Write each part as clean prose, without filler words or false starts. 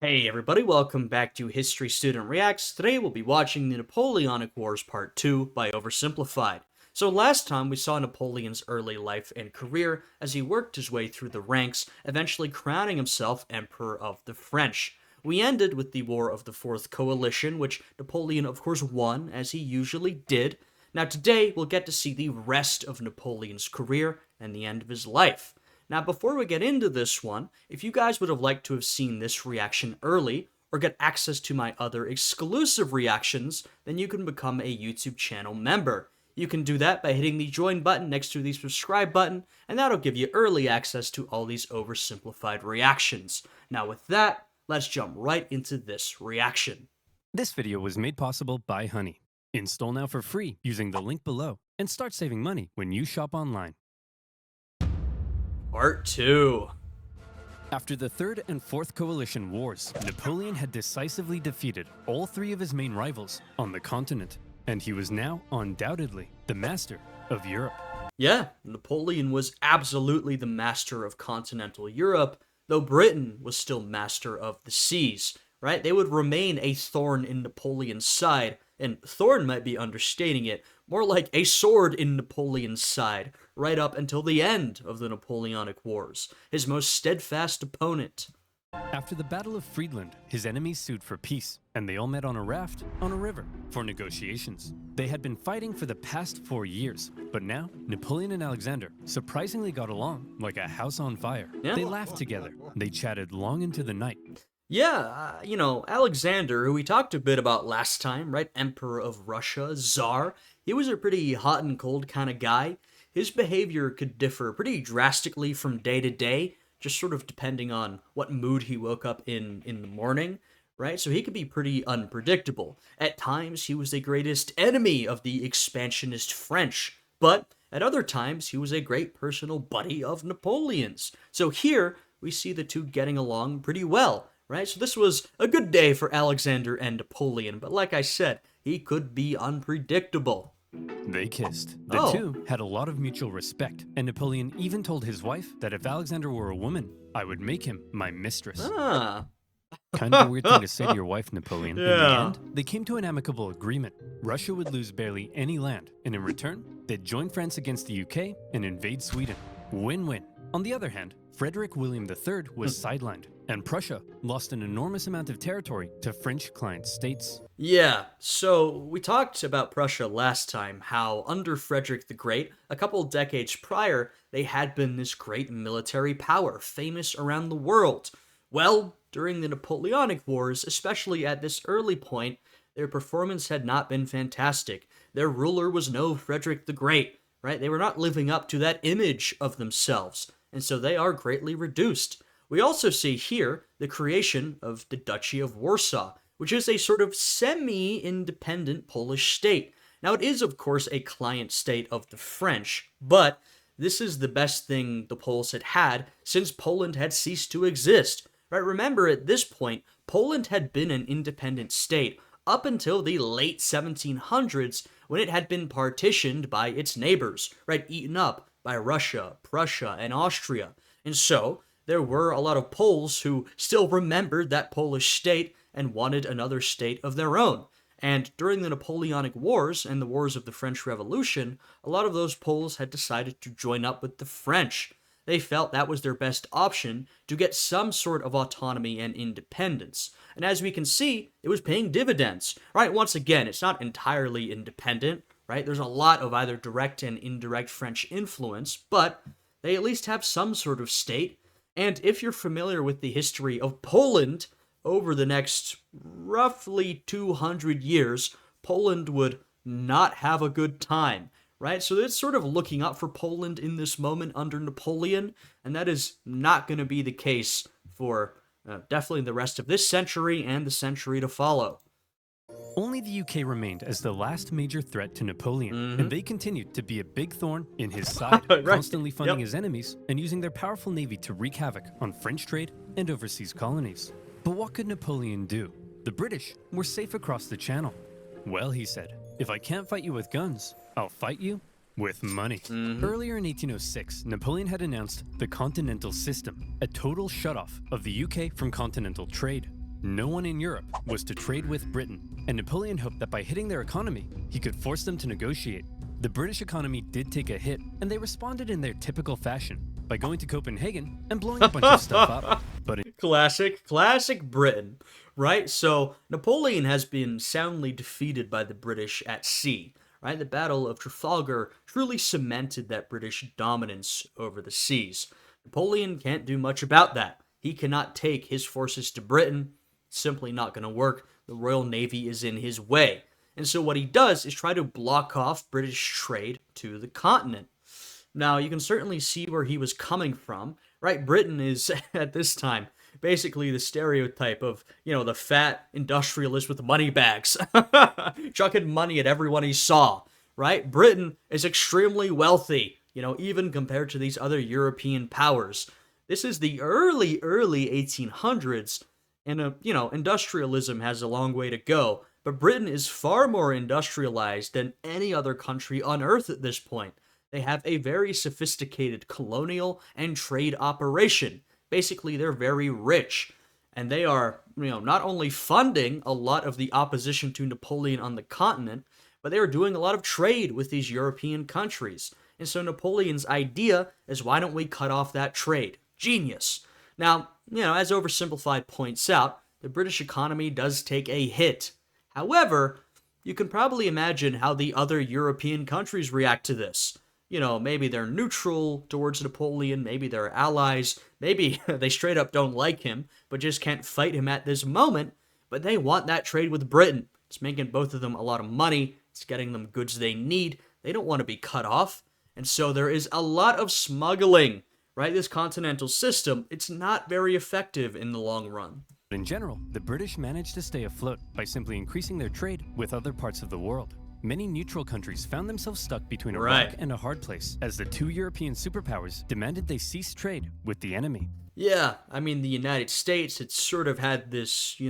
Hey everybody, welcome back to History Student Reacts. Today we'll be watching the Napoleonic Wars Part 2 by Oversimplified. So last time we saw Napoleon's early life and career as he worked his way through the ranks, eventually crowning himself Emperor of the French. We ended with the War of the Fourth Coalition, which Napoleon of course won, as he usually did. Now today we'll get to see the rest of Napoleon's career and the end of his life. Now, before we get into this one, if you guys would have liked to have seen this reaction early, or get access to my other exclusive reactions, then you can become a YouTube channel member. You can do that by hitting the join button next to the subscribe button, and that'll give you early access to all these oversimplified reactions. Now with that, let's jump right into this reaction. This video was made possible by Honey. Install now for free using the link below, and start saving money when you shop online. Part 2. After the Third and Fourth Coalition Wars, Napoleon had decisively defeated all three of his main rivals on the continent, and he was now undoubtedly the master of Europe. Yeah, Napoleon was absolutely the master of continental Europe, though Britain was still master of the seas, right? They would remain a thorn in Napoleon's side, and thorn might be understating it, more like a sword in Napoleon's side, right up until the end of the Napoleonic Wars, his most steadfast opponent. After the Battle of Friedland, his enemies sued for peace, and they all met on a raft on a river for negotiations. They had been fighting for the past 4 years, but now Napoleon and Alexander surprisingly got along like a house on fire. Yeah. They laughed together, they chatted long into the night. Yeah, Alexander, who we talked a bit about last time, right? Emperor of Russia, Tsar. He was a pretty hot and cold kind of guy. His behavior could differ pretty drastically from day to day, just sort of depending on what mood he woke up in the morning, right? So he could be pretty unpredictable. At times, he was the greatest enemy of the expansionist French, but at other times, he was a great personal buddy of Napoleon's. So here, we see the two getting along pretty well, right? So this was a good day for Alexander and Napoleon, but like I said, he could be unpredictable. They kissed. The two had a lot of mutual respect, and Napoleon even told his wife that if Alexander were a woman, I would make him my mistress. Kind of a weird thing to say to your wife, Napoleon. Yeah. In the end, they came to an amicable agreement. Russia would lose barely any land, and in return, they'd join France against the UK and invade Sweden. Win-win. On the other hand, Frederick William III was sidelined, and Prussia lost an enormous amount of territory to French client states. Yeah, so we talked about Prussia last time, how under Frederick the Great, a couple decades prior, they had been this great military power, famous around the world. Well, during the Napoleonic Wars, especially at this early point, their performance had not been fantastic. Their ruler was no Frederick the Great, right? They were not living up to that image of themselves, and so they are greatly reduced. We also see here the creation of the Duchy of Warsaw, which is a sort of semi-independent Polish state. Now, it is, of course, a client state of the French, but this is the best thing the Poles had had since Poland had ceased to exist. Right? Remember, at this point, Poland had been an independent state up until the late 1700s, when it had been partitioned by its neighbors, right? Eaten up by Russia, Prussia, and Austria. And so, there were a lot of Poles who still remembered that Polish state and wanted another state of their own. And during the Napoleonic Wars and the Wars of the French Revolution, a lot of those Poles had decided to join up with the French. They felt that was their best option to get some sort of autonomy and independence. And as we can see, it was paying dividends, right? Once again, it's not entirely independent, right? There's a lot of either direct and indirect French influence, but they at least have some sort of state. And if you're familiar with the history of Poland, over the next roughly 200 years, Poland would not have a good time, right? So it's sort of looking up for Poland in this moment under Napoleon, and that is not going to be the case for definitely the rest of this century and the century to follow. Only the UK remained as the last major threat to Napoleon, and they continued to be a big thorn in his side, Right. constantly funding his enemies and using their powerful navy to wreak havoc on French trade and overseas colonies. But what could Napoleon do? The British were safe across the channel. Well, he said, if I can't fight you with guns, I'll fight you with money. Earlier in 1806, Napoleon had announced the continental system, a total shutoff of the UK from continental trade. No one in Europe was to trade with Britain, and Napoleon hoped that by hitting their economy, he could force them to negotiate. The British economy did take a hit, and they responded in their typical fashion by going to Copenhagen and blowing a bunch of stuff up. But Classic Britain, right? So Napoleon has been soundly defeated by the British at sea, right? The Battle of Trafalgar truly cemented that British dominance over the seas. Napoleon can't do much about that. He cannot take his forces to Britain. It's simply not going to work. The Royal Navy is in his way. And so what he does is try to block off British trade to the continent. Now, you can certainly see where he was coming from, right? Britain is, at this time, basically the stereotype of, the fat industrialist with money bags, chucking money at everyone he saw, right? Britain is extremely wealthy, even compared to these other European powers. This is the early 1800s, and, industrialism has a long way to go, but Britain is far more industrialized than any other country on Earth at this point. They have a very sophisticated colonial and trade operation. Basically, they're very rich, and they are, not only funding a lot of the opposition to Napoleon on the continent, but they are doing a lot of trade with these European countries. And so Napoleon's idea is, why don't we cut off that trade? Genius. Now, as Oversimplified points out, the British economy does take a hit. However, you can probably imagine how the other European countries react to this. Maybe they're neutral towards Napoleon, maybe they're allies, maybe they straight up don't like him, but just can't fight him at this moment, but they want that trade with Britain. It's making both of them a lot of money, it's getting them goods they need, they don't want to be cut off, and so there is a lot of smuggling, right? This continental system, it's not very effective in the long run. in general, the British managed to stay afloat by simply increasing their trade with other parts of the world. Many neutral countries found themselves stuck between a rock and a hard place, as the two European superpowers demanded they cease trade with the enemy. Yeah, the United States, it's sort of had this,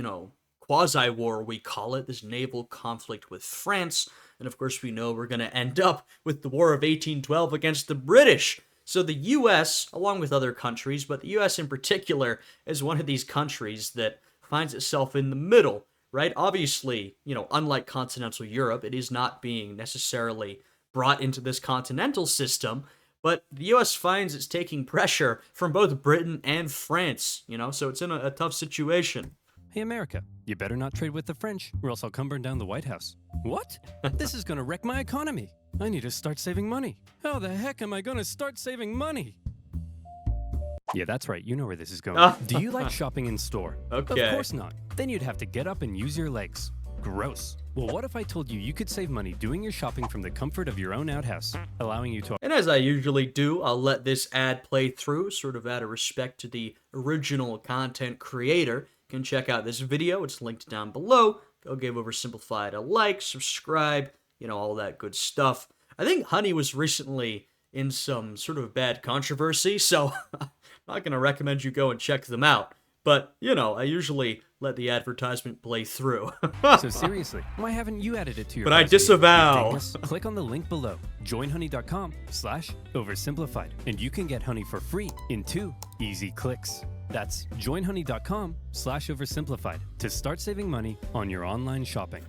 quasi-war, we call it, this naval conflict with France, and of course we know we're going to end up with the War of 1812 against the British. So the U.S., along with other countries, but the U.S. in particular, is one of these countries that finds itself in the middle, right? Obviously, unlike continental Europe, it is not being necessarily brought into this continental system, but the U.S. finds it's taking pressure from both Britain and France, so it's in a tough situation. Hey America, you better not trade with the French, or else I'll come burn down the White House. What? This is gonna wreck my economy. I need to start saving money. How the heck am I gonna start saving money? Yeah, that's right, you know where this is going. Do you like shopping in store? Okay. Of course not. Then you'd have to get up and use your legs. Gross. Well, what if I told you could save money doing your shopping from the comfort of your own outhouse, allowing you to... And as I usually do, I'll let this ad play through, sort of out of respect to the original content creator. You can check out this video, it's linked down below. Go give Oversimplified a like, subscribe, all that good stuff. I think Honey was recently in some sort of bad controversy, so I'm not going to recommend you go and check them out. But, I usually let the advertisement play through. So seriously, why haven't you added it to your... But I disavow. Click on the link below, joinhoney.com/oversimplified, and you can get Honey for free in 2 easy clicks. That's joinhoney.com/oversimplified to start saving money on your online shopping.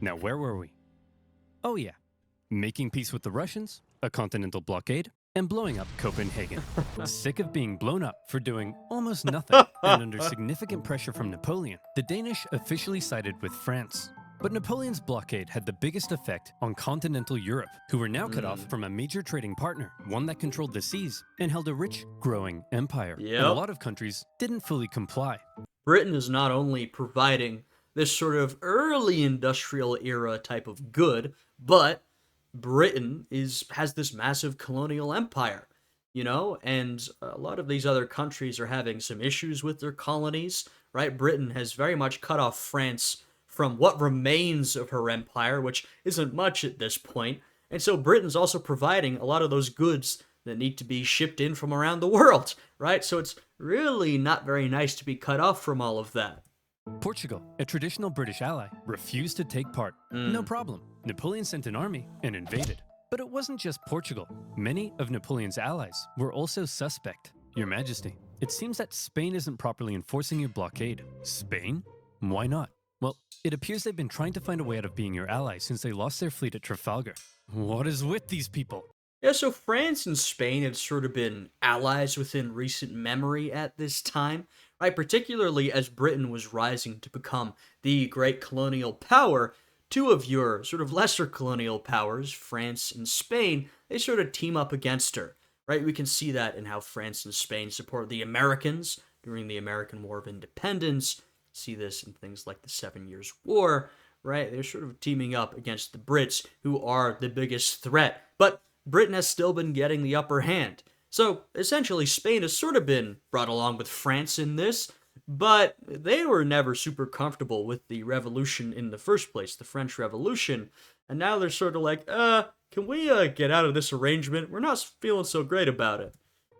Now, where were we? Oh yeah, making peace with the Russians, a continental blockade, and blowing up Copenhagen. Sick of being blown up for doing almost nothing and under significant pressure from Napoleon, the Danish officially sided with France. But Napoleon's blockade had the biggest effect on continental Europe, who were now cut off from a major trading partner, one that controlled the seas and held a rich, growing empire. And a lot of countries didn't fully comply. Britain is not only providing this sort of early industrial era type of good, but Britain has this massive colonial empire, and a lot of these other countries are having some issues with their colonies, right? Britain has very much cut off France from what remains of her empire, which isn't much at this point. And so Britain's also providing a lot of those goods that need to be shipped in from around the world, right? So it's really not very nice to be cut off from all of that. Portugal, a traditional British ally, refused to take part. No problem. Napoleon sent an army and invaded. But it wasn't just Portugal. Many of Napoleon's allies were also suspect. Your Majesty, It seems that Spain isn't properly enforcing your blockade. Spain? Why not? Well, it appears they've been trying to find a way out of being your ally since they lost their fleet at Trafalgar. What is with these people? Yeah, so France and Spain had sort of been allies within recent memory at this time, right? Particularly as Britain was rising to become the great colonial power. Two of your sort of lesser colonial powers, France and Spain, they sort of team up against her, right? We can see that in how France and Spain support the Americans during the American War of Independence. See this in things like the Seven Years' War, right? They're sort of teaming up against the Brits, who are the biggest threat. But Britain has still been getting the upper hand. So essentially, Spain has sort of been brought along with France in this, but they were never super comfortable with the revolution in the first place, the French Revolution. And now they're sort of like, can we get out of this arrangement? We're not feeling so great about it.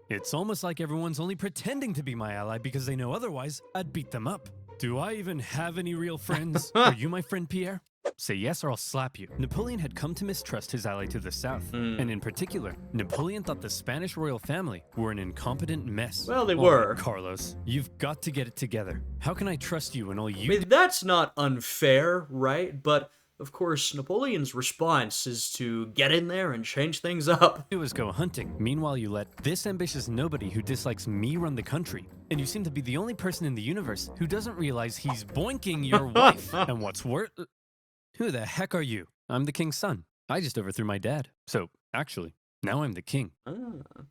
It's almost like everyone's only pretending to be my ally because they know otherwise I'd beat them up. Do I even have any real friends? Are you my friend, Pierre? Say yes or I'll slap you. Napoleon had come to mistrust his ally to the south, and in particular, Napoleon thought the Spanish royal family were an incompetent mess. Well, they All were. right, Carlos, you've got to get it together. How can I trust you when all I you mean, that's not unfair, right? But of course, Napoleon's response is to get in there and change things up. do is go hunting? Meanwhile, you let this ambitious nobody who dislikes me run the country. And you seem to be the only person in the universe who doesn't realize he's boinking your wife. And what's worse... Who the heck are you? I'm the king's son. I just overthrew my dad. So, actually, now I'm the king. Ah.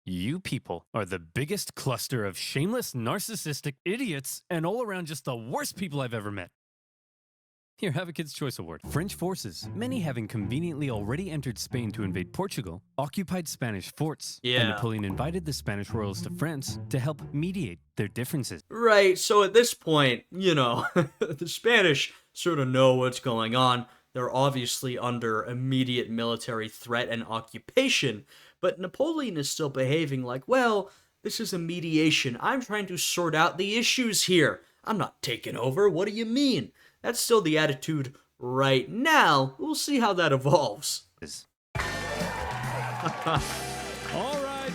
You people are the biggest cluster of shameless, narcissistic idiots and all around just the worst people I've ever met. Here, have a Kid's Choice Award. French forces, many having conveniently already entered Spain to invade Portugal, occupied Spanish forts. Yeah. And Napoleon invited the Spanish royals to France to help mediate their differences. Right, so at this point, the Spanish sort of know what's going on. They're obviously under immediate military threat and occupation, but Napoleon is still behaving like, well, this is a mediation. I'm trying to sort out the issues here. I'm not taking over. What do you mean? That's still the attitude right now. We'll see how that evolves. All right,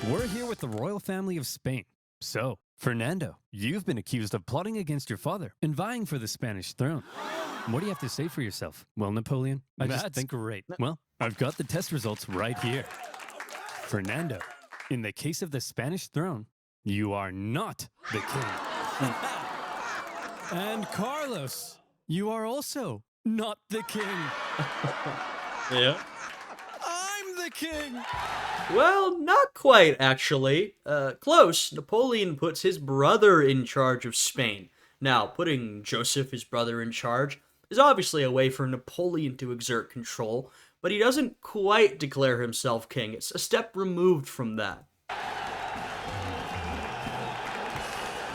we're here with the royal family of Spain. So, Fernando, you've been accused of plotting against your father and vying for the Spanish throne. What do you have to say for yourself? Well, Napoleon, I just think great. Well, I've got the test results right here. Fernando, in the case of the Spanish throne, you are not the king. And Carlos, you are also not the king. Yeah. I'm the king. Well, not quite, actually. Close. Napoleon puts his brother in charge of Spain. Now, putting Joseph, his brother, in charge is obviously a way for Napoleon to exert control, but he doesn't quite declare himself king. It's a step removed from that.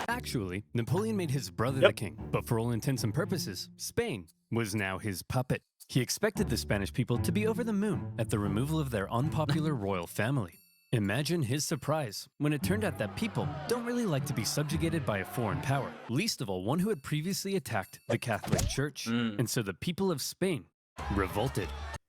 Actually, Napoleon made his brother the king, but for all intents and purposes, Spain was now his puppet. He expected the Spanish people to be over the moon at the removal of their unpopular royal family. Imagine his surprise when it turned out that people don't really like to be subjugated by a foreign power, least of all one who had previously attacked the Catholic Church. And so the people of Spain revolted.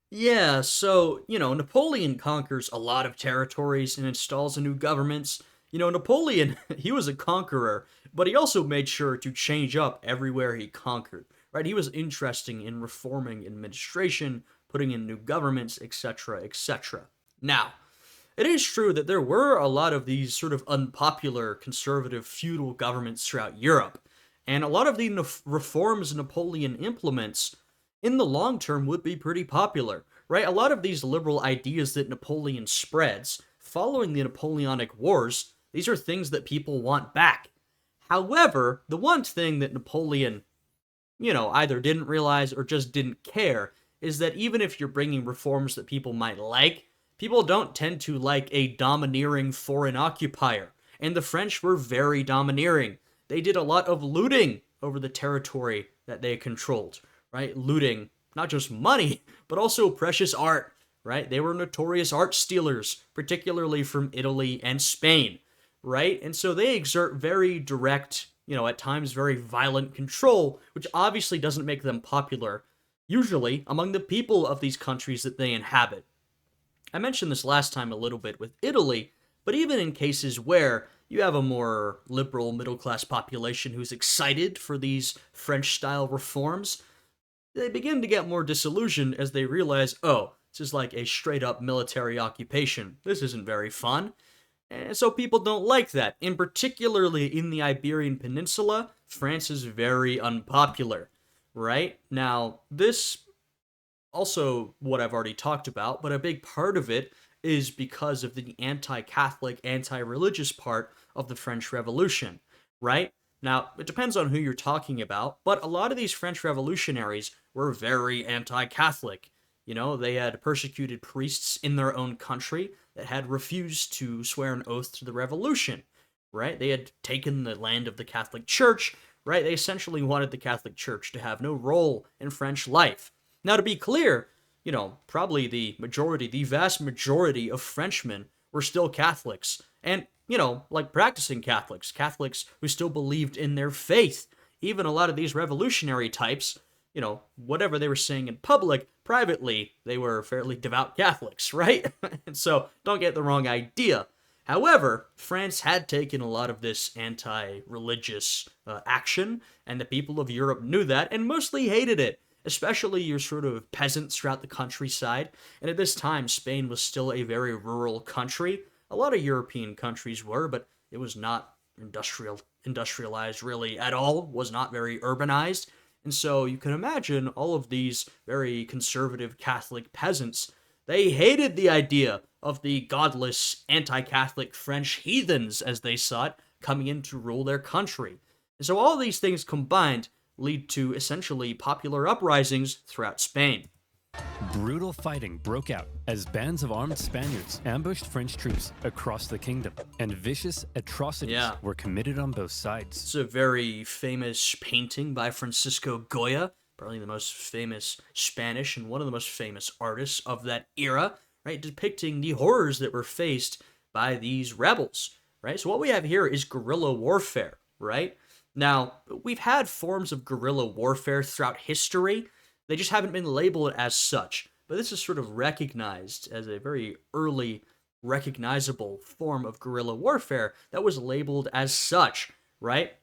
Yeah, so, Napoleon conquers a lot of territories and installs a new governments. Napoleon, he was a conqueror, but he also made sure to change up everywhere he conquered, right? He was interested in reforming administration, putting in new governments, etc., etc. Now, it is true that there were a lot of these sort of unpopular conservative feudal governments throughout Europe, and a lot of the reforms Napoleon implements in the long term would be pretty popular, right? A lot of these liberal ideas that Napoleon spreads following the Napoleonic Wars, these are things that people want back. However, the one thing that Napoleon, either didn't realize or just didn't care is that even if you're bringing reforms that people might like, people don't tend to like a domineering foreign occupier. And the French were very domineering. They did a lot of looting over the territory that they controlled, right? Looting not just money, but also precious art, right? They were notorious art stealers, particularly from Italy and Spain, right? And so they exert very direct, at times very violent control, which obviously doesn't make them popular, usually among the people of these countries that they inhabit. I mentioned this last time a little bit with Italy, but even in cases where, you have a more liberal middle class population who's excited for these French style reforms. They begin to get more disillusioned as they realize, oh, this is like a straight up military occupation. This isn't very fun. And so people don't like that. And particularly in the Iberian Peninsula, France is very unpopular, right? Now, this also what I've already talked about, but a big part of it is because of the anti Catholic, anti religious part of the French Revolution, right? Now, it depends on who you're talking about, but a lot of these French revolutionaries were very anti Catholic. You know, they had persecuted priests in their own country that had refused to swear an oath to the revolution, right? They had taken the land of the Catholic Church, right? They essentially wanted the Catholic Church to have no role in French life. Now, to be clear, probably the vast majority of Frenchmen were still Catholics. And, like practicing Catholics, Catholics who still believed in their faith. Even a lot of these revolutionary types, whatever they were saying in public, privately, they were fairly devout Catholics, right? And so, don't get the wrong idea. However, France had taken a lot of this anti-religious action, and the people of Europe knew that and mostly hated it, especially your sort of peasants throughout the countryside. And at this time, Spain was still a very rural country. A lot of European countries were, but it was not industrialized really at all, was not very urbanized. And so you can imagine all of these very conservative Catholic peasants, they hated the idea of the godless, anti-Catholic French heathens, as they saw it, coming in to rule their country. And so all these things combined lead to essentially popular uprisings throughout Spain. Brutal fighting broke out as bands of armed Spaniards ambushed French troops across the kingdom, and vicious atrocities were committed on both sides. It's a very famous painting by Francisco Goya, probably the most famous Spanish and one of the most famous artists of that era, right, depicting the horrors that were faced by these rebels, right? So what we have here is guerrilla warfare, right? Now, we've had forms of guerrilla warfare throughout history. They just haven't been labeled as such. But this is sort of recognized as a very early, recognizable form of guerrilla warfare that was labeled as such, right?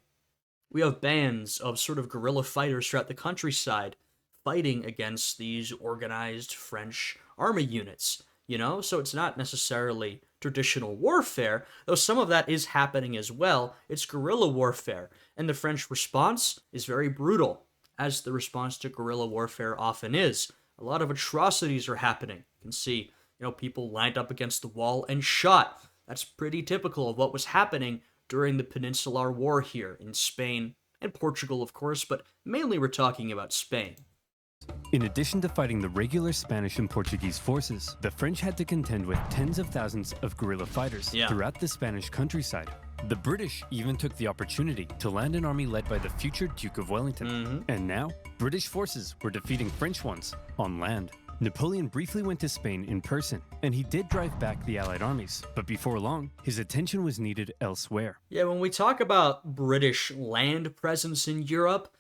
We have bands of sort of guerrilla fighters throughout the countryside fighting against these organized French army units, So it's not necessarily traditional warfare, though some of that is happening as well. It's guerrilla warfare, and the French response is very brutal, as the response to guerrilla warfare often is. A lot of atrocities are happening. You can see, people lined up against the wall and shot. That's pretty typical of what was happening during the Peninsular War here in Spain and Portugal, of course, but mainly we're talking about Spain. In addition to fighting the regular Spanish and Portuguese forces, the French had to contend with tens of thousands of guerrilla fighters throughout the Spanish countryside. The British even took the opportunity to land an army led by the future Duke of Wellington. And now, British forces were defeating French ones on land. Napoleon briefly went to Spain in person, and he did drive back the Allied armies, but before long, his attention was needed elsewhere. Yeah, when we talk about British land presence in Europe,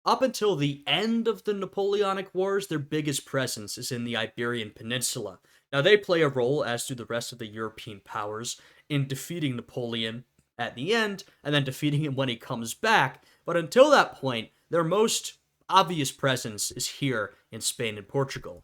up until the end of the Napoleonic Wars, their biggest presence is in the Iberian Peninsula. Now, they play a role, as do the rest of the European powers, in defeating Napoleon at the end, and then defeating him when he comes back. But until that point, their most obvious presence is here in Spain and Portugal.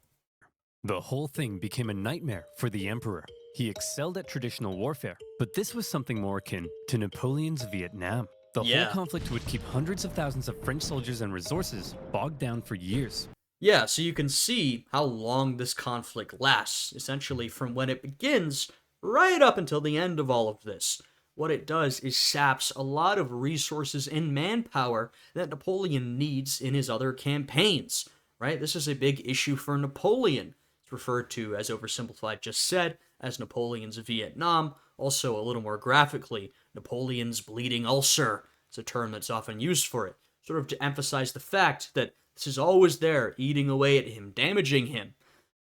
The whole thing became a nightmare for the emperor. He excelled at traditional warfare, but this was something more akin to Napoleon's Vietnam. The whole conflict would keep hundreds of thousands of French soldiers and resources bogged down for years. Yeah, so you can see how long this conflict lasts, essentially from when it begins right up until the end of all of this. What it does is saps a lot of resources and manpower that Napoleon needs in his other campaigns, right? This is a big issue for Napoleon. It's referred to, as Oversimplified just said, as Napoleon's Vietnam. Also, a little more graphically, Napoleon's bleeding ulcer. It's a term that's often used for it, sort of to emphasize the fact that this is always there, eating away at him, damaging him.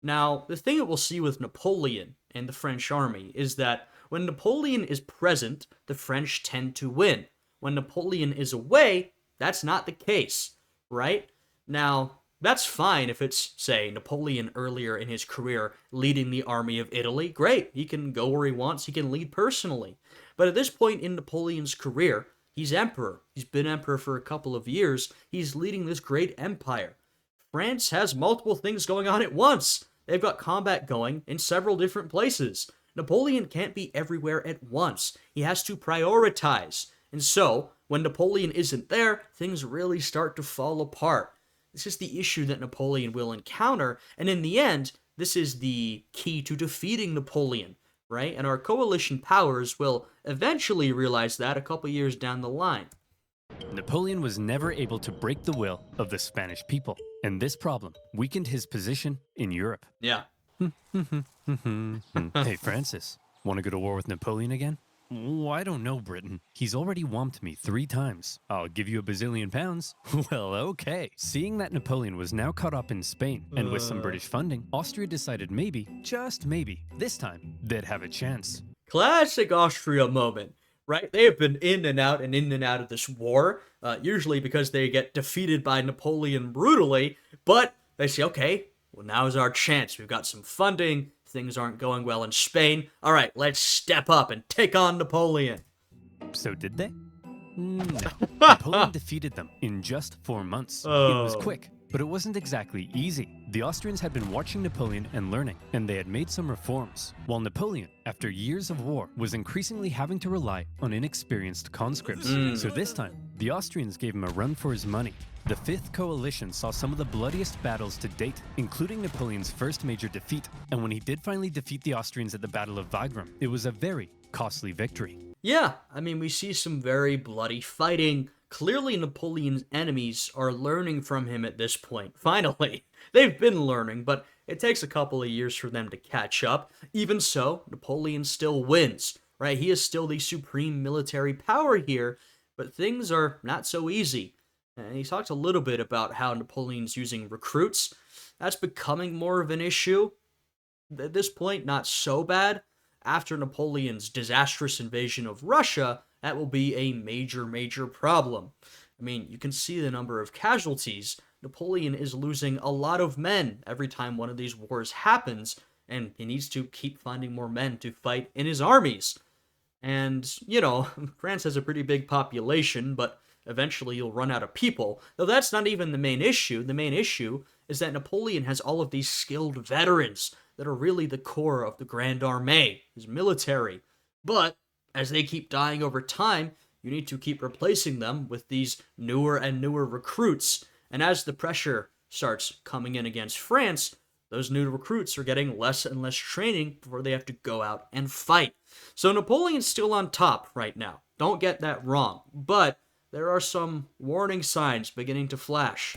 Now, the thing that we'll see with Napoleon and the French army is that when Napoleon is present, the French tend to win. When Napoleon is away, that's not the case, right? Now, that's fine if it's, say, Napoleon earlier in his career leading the army of Italy. Great, he can go where he wants, he can lead personally. But at this point in Napoleon's career, he's emperor. He's been emperor for a couple of years. He's leading this great empire. France has multiple things going on at once. They've got combat going in several different places. Napoleon can't be everywhere at once. He has to prioritize. And so, when Napoleon isn't there, things really start to fall apart. This is the issue that Napoleon will encounter, and in the end, this is the key to defeating Napoleon, right? And our coalition powers will eventually realize that a couple years down the line. Napoleon was never able to break the will of the Spanish people, and this problem weakened his position in Europe. Yeah. Hey, Francis, want to go to war with Napoleon again? Oh, I don't know, Britain. He's already whomped me 3 times. I'll give you a bazillion pounds. Well, okay. Seeing that Napoleon was now caught up in Spain, and with some British funding, Austria decided maybe, just maybe, this time, they'd have a chance. Classic Austria moment, right? They have been in and out of this war, usually because they get defeated by Napoleon brutally, but they say, okay, well, now's our chance. We've got some funding. Things aren't going well in Spain. All right, let's step up and take on Napoleon. So did they? No. Napoleon defeated them in just 4 months. It was quick, but it wasn't exactly easy. The Austrians had been watching Napoleon and learning, and they had made some reforms, while Napoleon, after years of war, was increasingly having to rely on inexperienced conscripts. So this time, the Austrians gave him a run for his money. The Fifth Coalition saw some of the bloodiest battles to date, including Napoleon's first major defeat, and when he did finally defeat the Austrians at the Battle of Wagram, it was a very costly victory. Yeah, I mean, we see some very bloody fighting. Clearly, Napoleon's enemies are learning from him at this point. Finally, they've been learning, but it takes a couple of years for them to catch up. Even so, Napoleon still wins, right? He is still the supreme military power here, but things are not so easy. And he talks a little bit about how Napoleon's using recruits. That's becoming more of an issue. At this point, not so bad. After Napoleon's disastrous invasion of Russia, that will be a major problem. I mean, you can see the number of casualties. Napoleon is losing a lot of men every time one of these wars happens, and he needs to keep finding more men to fight in his armies. And, you know, France has a pretty big population, but eventually you'll run out of people. Though that's not even the main issue. The main issue is that Napoleon has all of these skilled veterans that are really the core of the Grand Armée, his military. But as they keep dying over time, you need to keep replacing them with these newer and newer recruits. And as the pressure starts coming in against France, those new recruits are getting less and less training before they have to go out and fight. So Napoleon's still on top right now. Don't get that wrong. But there are some warning signs beginning to flash.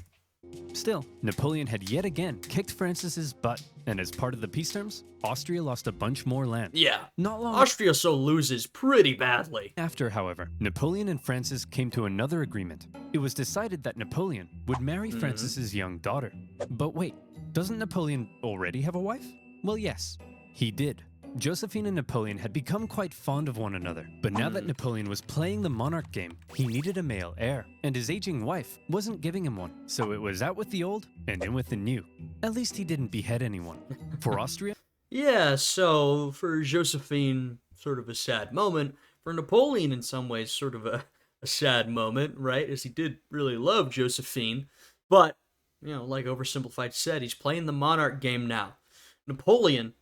Still, Napoleon had yet again kicked Francis's butt, and as part of the peace terms, Austria lost a bunch more land. Yeah, Not long Austria so loses pretty badly. after, however, Napoleon and Francis came to another agreement. It was decided that Napoleon would marry Francis's young daughter. But wait, doesn't Napoleon already have a wife? Well, yes, he did. Josephine and Napoleon had become quite fond of one another, but now that Napoleon was playing the monarch game, he needed a male heir, and his aging wife wasn't giving him one, so it was out with the old and in with the new. At least he didn't behead anyone. For Austria, Yeah, so for Josephine, sort of a sad moment. For Napoleon, in some ways, sort of a sad moment, right? As he did really love Josephine. But, you know, like Oversimplified said, he's playing the monarch game now. Napoleon,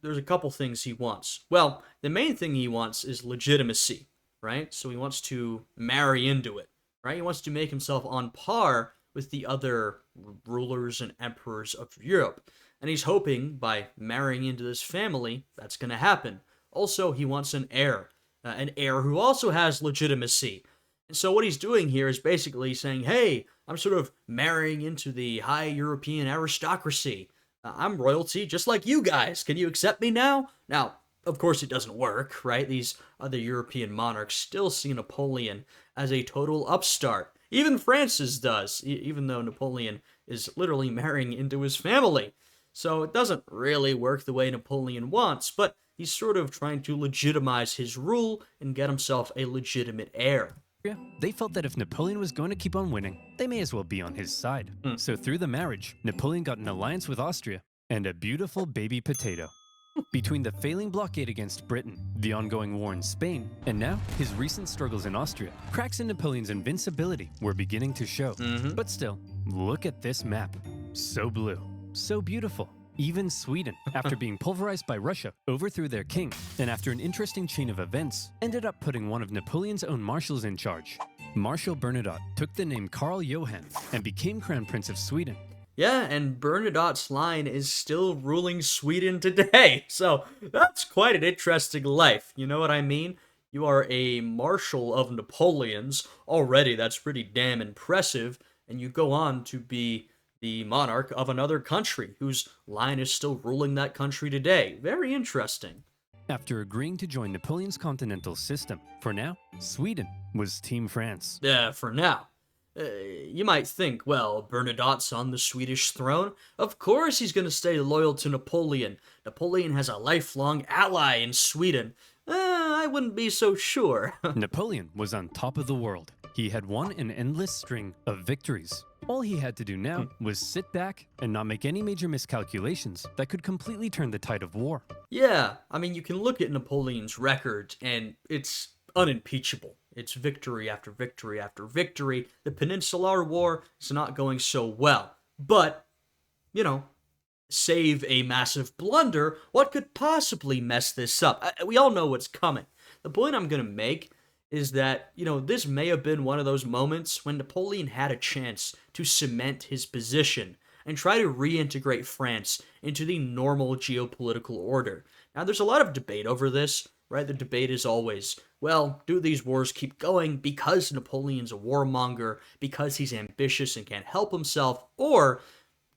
there's a couple things he wants. Well, the main thing he wants is legitimacy, right? So he wants to marry into it, right? He wants to make himself on par with the other rulers and emperors of Europe. And he's hoping by marrying into this family, that's going to happen. Also, he wants an heir who also has legitimacy. And so what he's doing here is basically saying, hey, I'm sort of marrying into the high European aristocracy. I'm royalty just like you guys. Can you accept me now? Now, of course it doesn't work, right? These other European monarchs still see Napoleon as a total upstart. Even Francis does, even though Napoleon is literally marrying into his family. So it doesn't really work the way Napoleon wants, but he's sort of trying to legitimize his rule and get himself a legitimate heir. they felt that if Napoleon was going to keep on winning, they may as well be on his side. So through the marriage, Napoleon got an alliance with Austria and a beautiful baby potato. Between the failing blockade against Britain, the ongoing war in Spain, and now his recent struggles in Austria, cracks in Napoleon's invincibility were beginning to show. But still, look at this map. So blue, so beautiful. Even Sweden, after being pulverized by Russia, overthrew their king, and after an interesting chain of events, ended up putting one of Napoleon's own marshals in charge. Marshal Bernadotte took the name Karl Johan and became Crown Prince of Sweden. Yeah, and Bernadotte's line is still ruling Sweden today. So that's quite an interesting life. You know what I mean? You are a marshal of Napoleon's. Already, that's pretty damn impressive. And you go on to be the monarch of another country whose line is still ruling that country today. Very interesting. After agreeing to join Napoleon's continental system, for now, Sweden was Team France. Yeah, for now. You might think, well, Bernadotte's on the Swedish throne. Of course he's going to stay loyal to Napoleon. Napoleon has a lifelong ally in Sweden. I wouldn't be so sure. Napoleon was on top of the world. He had won an endless string of victories. All he had to do now was sit back and not make any major miscalculations that could completely turn the tide of war. Yeah, I mean, you can look at Napoleon's record, and it's unimpeachable. It's victory after victory after victory. The Peninsular War is not going so well. But, save a massive blunder, what could possibly mess this up? We all know what's coming. The point I'm going to make is that, this may have been one of those moments when Napoleon had a chance to cement his position and try to reintegrate France into the normal geopolitical order. Now, there's a lot of debate over this, right? The debate is always, well, do these wars keep going because Napoleon's a warmonger, because he's ambitious and can't help himself, or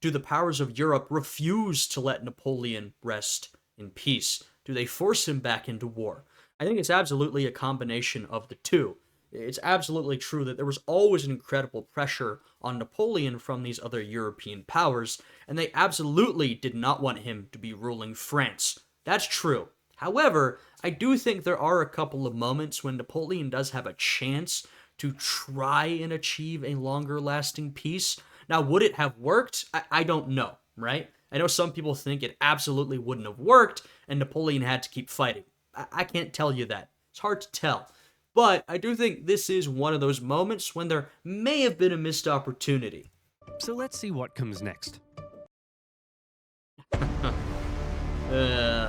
do the powers of Europe refuse to let Napoleon rest in peace? Do they force him back into war? I think it's absolutely a combination of the two. It's absolutely true that there was always an incredible pressure on Napoleon from these other European powers, and they absolutely did not want him to be ruling France. That's true. However, I do think there are a couple of moments when Napoleon does have a chance to try and achieve a longer-lasting peace. Now, would it have worked? I don't know, right? I know some people think it absolutely wouldn't have worked, and Napoleon had to keep fighting. I can't tell you that. It's hard to tell. But I do think this is one of those moments when there may have been a missed opportunity. So let's see what comes next.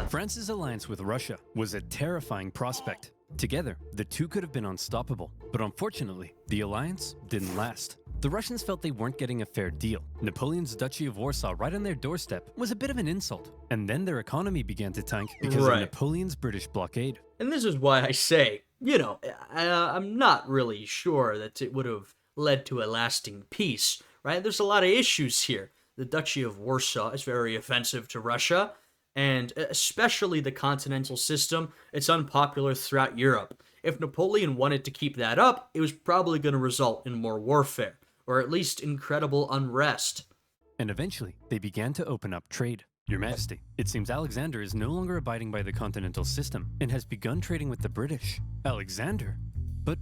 France's alliance with Russia was a terrifying prospect. Together, the two could have been unstoppable. But unfortunately, the alliance didn't last. The Russians felt they weren't getting a fair deal. Napoleon's Duchy of Warsaw right on their doorstep was a bit of an insult. And then their economy began to tank because of Napoleon's British blockade. And this is why I say, I'm not really sure that it would have led to a lasting peace, right? There's a lot of issues here. The Duchy of Warsaw is very offensive to Russia, and especially the continental system, it's unpopular throughout Europe. If Napoleon wanted to keep that up, it was probably going to result in more warfare, or at least incredible unrest. And eventually, they began to open up trade. Your Majesty, it seems Alexander is no longer abiding by the continental system and has begun trading with the British. Alexander? But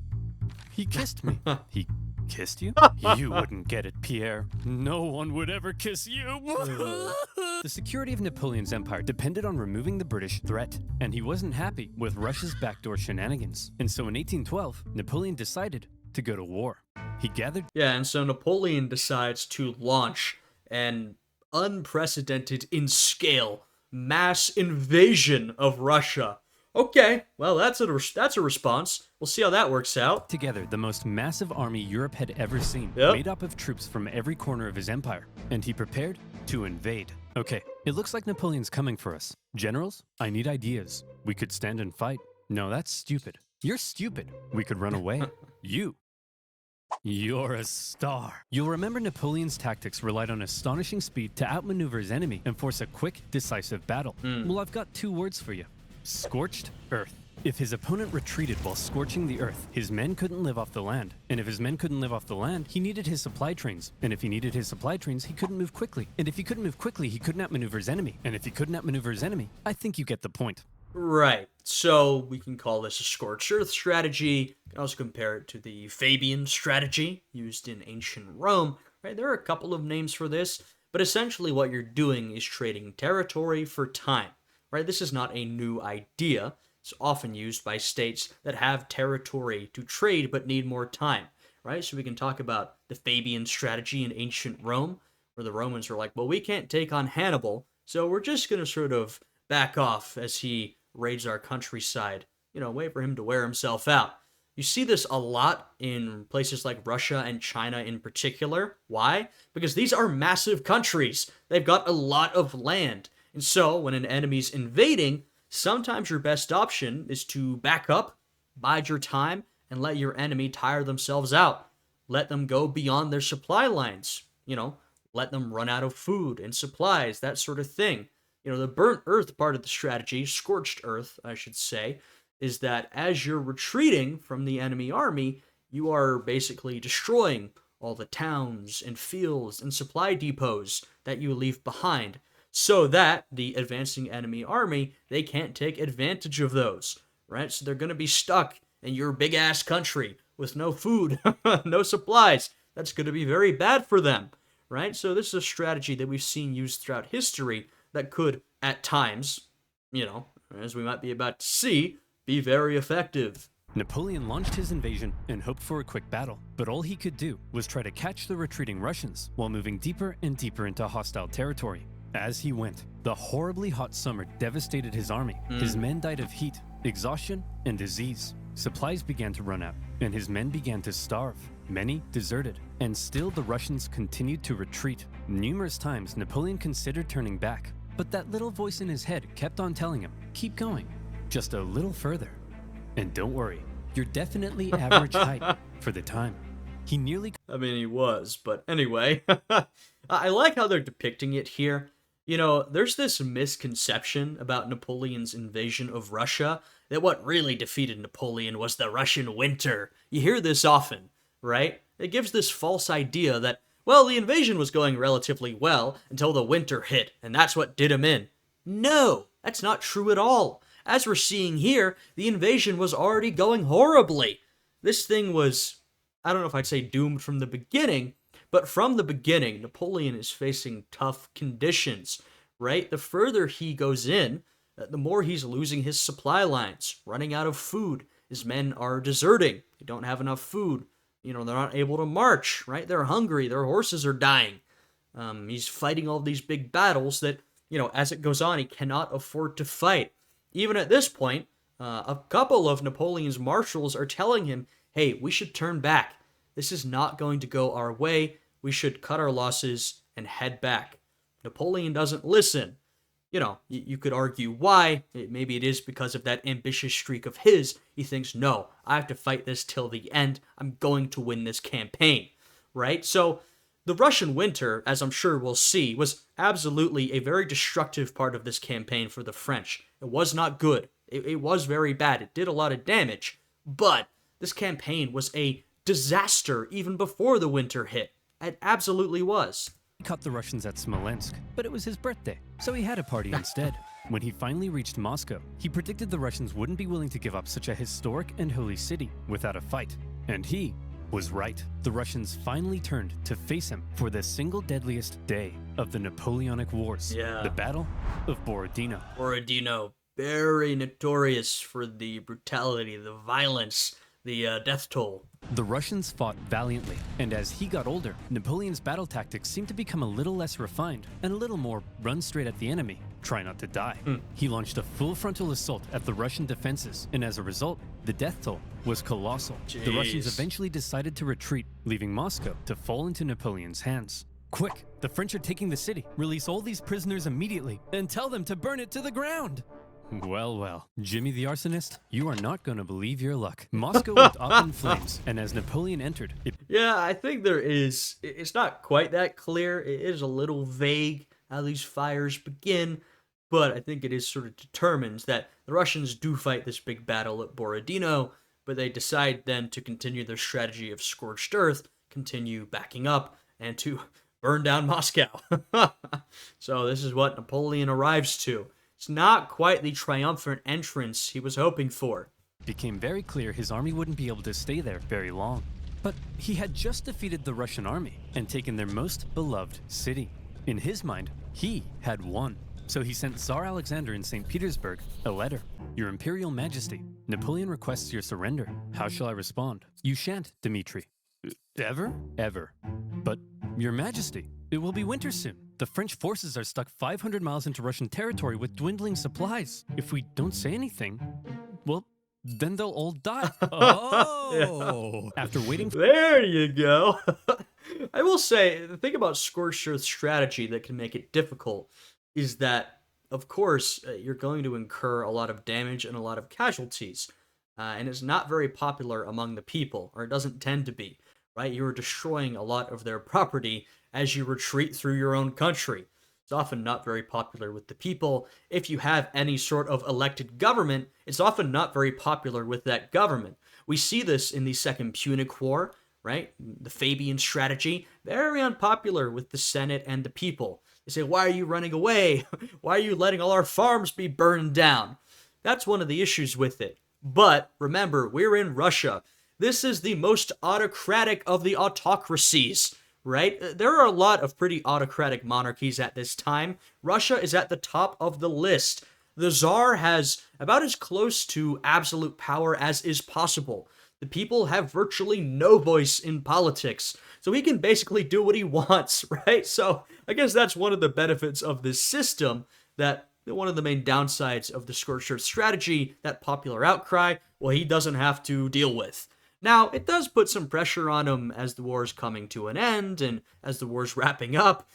he kissed me. He kissed you? You wouldn't get it, Pierre. No one would ever kiss you. The security of Napoleon's empire depended on removing the British threat, and he wasn't happy with Russia's backdoor shenanigans. And so in 1812, Napoleon decided to go to war. He gathered... Yeah, and so Napoleon decides to launch an unprecedented in scale mass invasion of Russia. Okay, well, that's a response. We'll see how that works out. Together, the most massive army Europe had ever seen, made up of troops from every corner of his empire, and he prepared to invade. Okay, it looks like Napoleon's coming for us. Generals, I need ideas. We could stand and fight. No, that's stupid. You're stupid. We could run away. You're a star. You'll remember Napoleon's tactics relied on astonishing speed to outmaneuver his enemy and force a quick, decisive battle. Well, I've got two words for you. Scorched earth. If his opponent retreated while scorching the earth, his men couldn't live off the land. And if his men couldn't live off the land, he needed his supply trains. And if he needed his supply trains, he couldn't move quickly. And if he couldn't move quickly, he couldn't outmaneuver his enemy. And if he couldn't outmaneuver his enemy, I think you get the point. Right. So we can call this a scorched earth strategy. You can also compare it to the Fabian strategy used in ancient Rome. Right? There are a couple of names for this, but essentially what you're doing is trading territory for time. right? This is not a new idea. It's often used by states that have territory to trade but need more time, right? So we can talk about the Fabian strategy in ancient Rome, where the Romans were like, well, we can't take on Hannibal, so we're just going to sort of back off as he raids our countryside, wait for him to wear himself out. You see this a lot in places like Russia and China in particular. Why? Because these are massive countries. They've got a lot of land. And so, when an enemy's invading, sometimes your best option is to back up, bide your time, and let your enemy tire themselves out. Let them go beyond their supply lines. Let them run out of food and supplies, that sort of thing. The burnt earth part of the strategy, scorched earth, I should say, is that as you're retreating from the enemy army, you are basically destroying all the towns and fields and supply depots that you leave behind, so that the advancing enemy army, they can't take advantage of those, right? So they're going to be stuck in your big-ass country with no food, no supplies. That's going to be very bad for them, right? So this is a strategy that we've seen used throughout history that could, at times, as we might be about to see, be very effective. Napoleon launched his invasion and hoped for a quick battle, but all he could do was try to catch the retreating Russians while moving deeper and deeper into hostile territory. As he went, the horribly hot summer devastated his army. His men died of heat, exhaustion, and disease. Supplies began to run out, and his men began to starve. Many deserted, and still the Russians continued to retreat. Numerous times Napoleon considered turning back, but that little voice in his head kept on telling him, keep going. Just a little further. And don't worry, you're definitely average height for the time. He was, but anyway. I like how they're depicting it here. There's this misconception about Napoleon's invasion of Russia that what really defeated Napoleon was the Russian winter. You hear this often, right? It gives this false idea that, well, the invasion was going relatively well until the winter hit, and that's what did him in. No, that's not true at all. As we're seeing here, the invasion was already going horribly. This thing was, I don't know if I'd say doomed from the beginning, but from the beginning, Napoleon is facing tough conditions, right? The further he goes in, the more he's losing his supply lines, running out of food. His men are deserting. They don't have enough food. They're not able to march, right? They're hungry. Their horses are dying. He's fighting all these big battles that, as it goes on, he cannot afford to fight. Even at this point, a couple of Napoleon's marshals are telling him, hey, we should turn back. This is not going to go our way. We should cut our losses and head back. Napoleon doesn't listen. You could argue why. Maybe it is because of that ambitious streak of his. He thinks, no, I have to fight this till the end. I'm going to win this campaign, right? So the Russian winter, as I'm sure we'll see, was absolutely a very destructive part of this campaign for the French. It was not good. It was very bad. It did a lot of damage. But this campaign was a disaster even before the winter hit. It absolutely was. He caught the Russians at Smolensk, but it was his birthday, so he had a party instead. When he finally reached Moscow, he predicted the Russians wouldn't be willing to give up such a historic and holy city without a fight. And he was right. The Russians finally turned to face him for the single deadliest day of the Napoleonic Wars. Yeah. The Battle of Borodino. Borodino, very notorious for the brutality, the violence, the death toll. The Russians fought valiantly, and as he got older, Napoleon's battle tactics seemed to become a little less refined and a little more run straight at the enemy, try not to die. He launched a full frontal assault at the Russian defenses, and as a result, the death toll was colossal. Jeez. The Russians eventually decided to retreat, leaving Moscow to fall into Napoleon's hands. Quick, the French are taking the city. Release all these prisoners immediately and tell them to burn it to the ground. Well, Jimmy the Arsonist, you are not going to believe your luck. Moscow went up in flames, and as Napoleon entered, Yeah, I think it's not quite that clear. It is a little vague how these fires begin, but I think it is sort of determined that the Russians do fight this big battle at Borodino, but they decide then to continue their strategy of scorched earth, continue backing up, and to burn down Moscow. So this is what Napoleon arrives to. It's not quite the triumphant entrance he was hoping for. It became very clear his army wouldn't be able to stay there very long. But he had just defeated the Russian army and taken their most beloved city. In his mind, he had won. So he sent Tsar Alexander in St. Petersburg a letter. Your Imperial Majesty, Napoleon requests your surrender. How shall I respond? You shan't, Dmitri. Ever? Ever. But, Your Majesty, it will be winter soon. The French forces are stuck 500 miles into Russian territory with dwindling supplies. If we don't say anything, well, then they'll all die. Yeah. After waiting There you go. I will say, the thing about Scorched Earth strategy that can make it difficult is that, of course, you're going to incur a lot of damage and a lot of casualties. And it's not very popular among the people, or it doesn't tend to be, right? You're destroying a lot of their property as you retreat through your own country. It's often not very popular with the people. If you have any sort of elected government, it's often not very popular with that government. We see this in the Second Punic War, right? The Fabian strategy, very unpopular with the Senate and the people. They say, why are you running away? Why are you letting all our farms be burned down? That's one of the issues with it. But remember, we're in Russia. This is the most autocratic of the autocracies, right? There are a lot of pretty autocratic monarchies at this time. Russia is at the top of the list. The Tsar has about as close to absolute power as is possible. The people have virtually no voice in politics, so he can basically do what he wants, right? So I guess that's one of the benefits of this system, that one of the main downsides of the Scorched Earth strategy, that popular outcry, well, he doesn't have to deal with. Now, it does put some pressure on him as the war's coming to an end and as the war's wrapping up.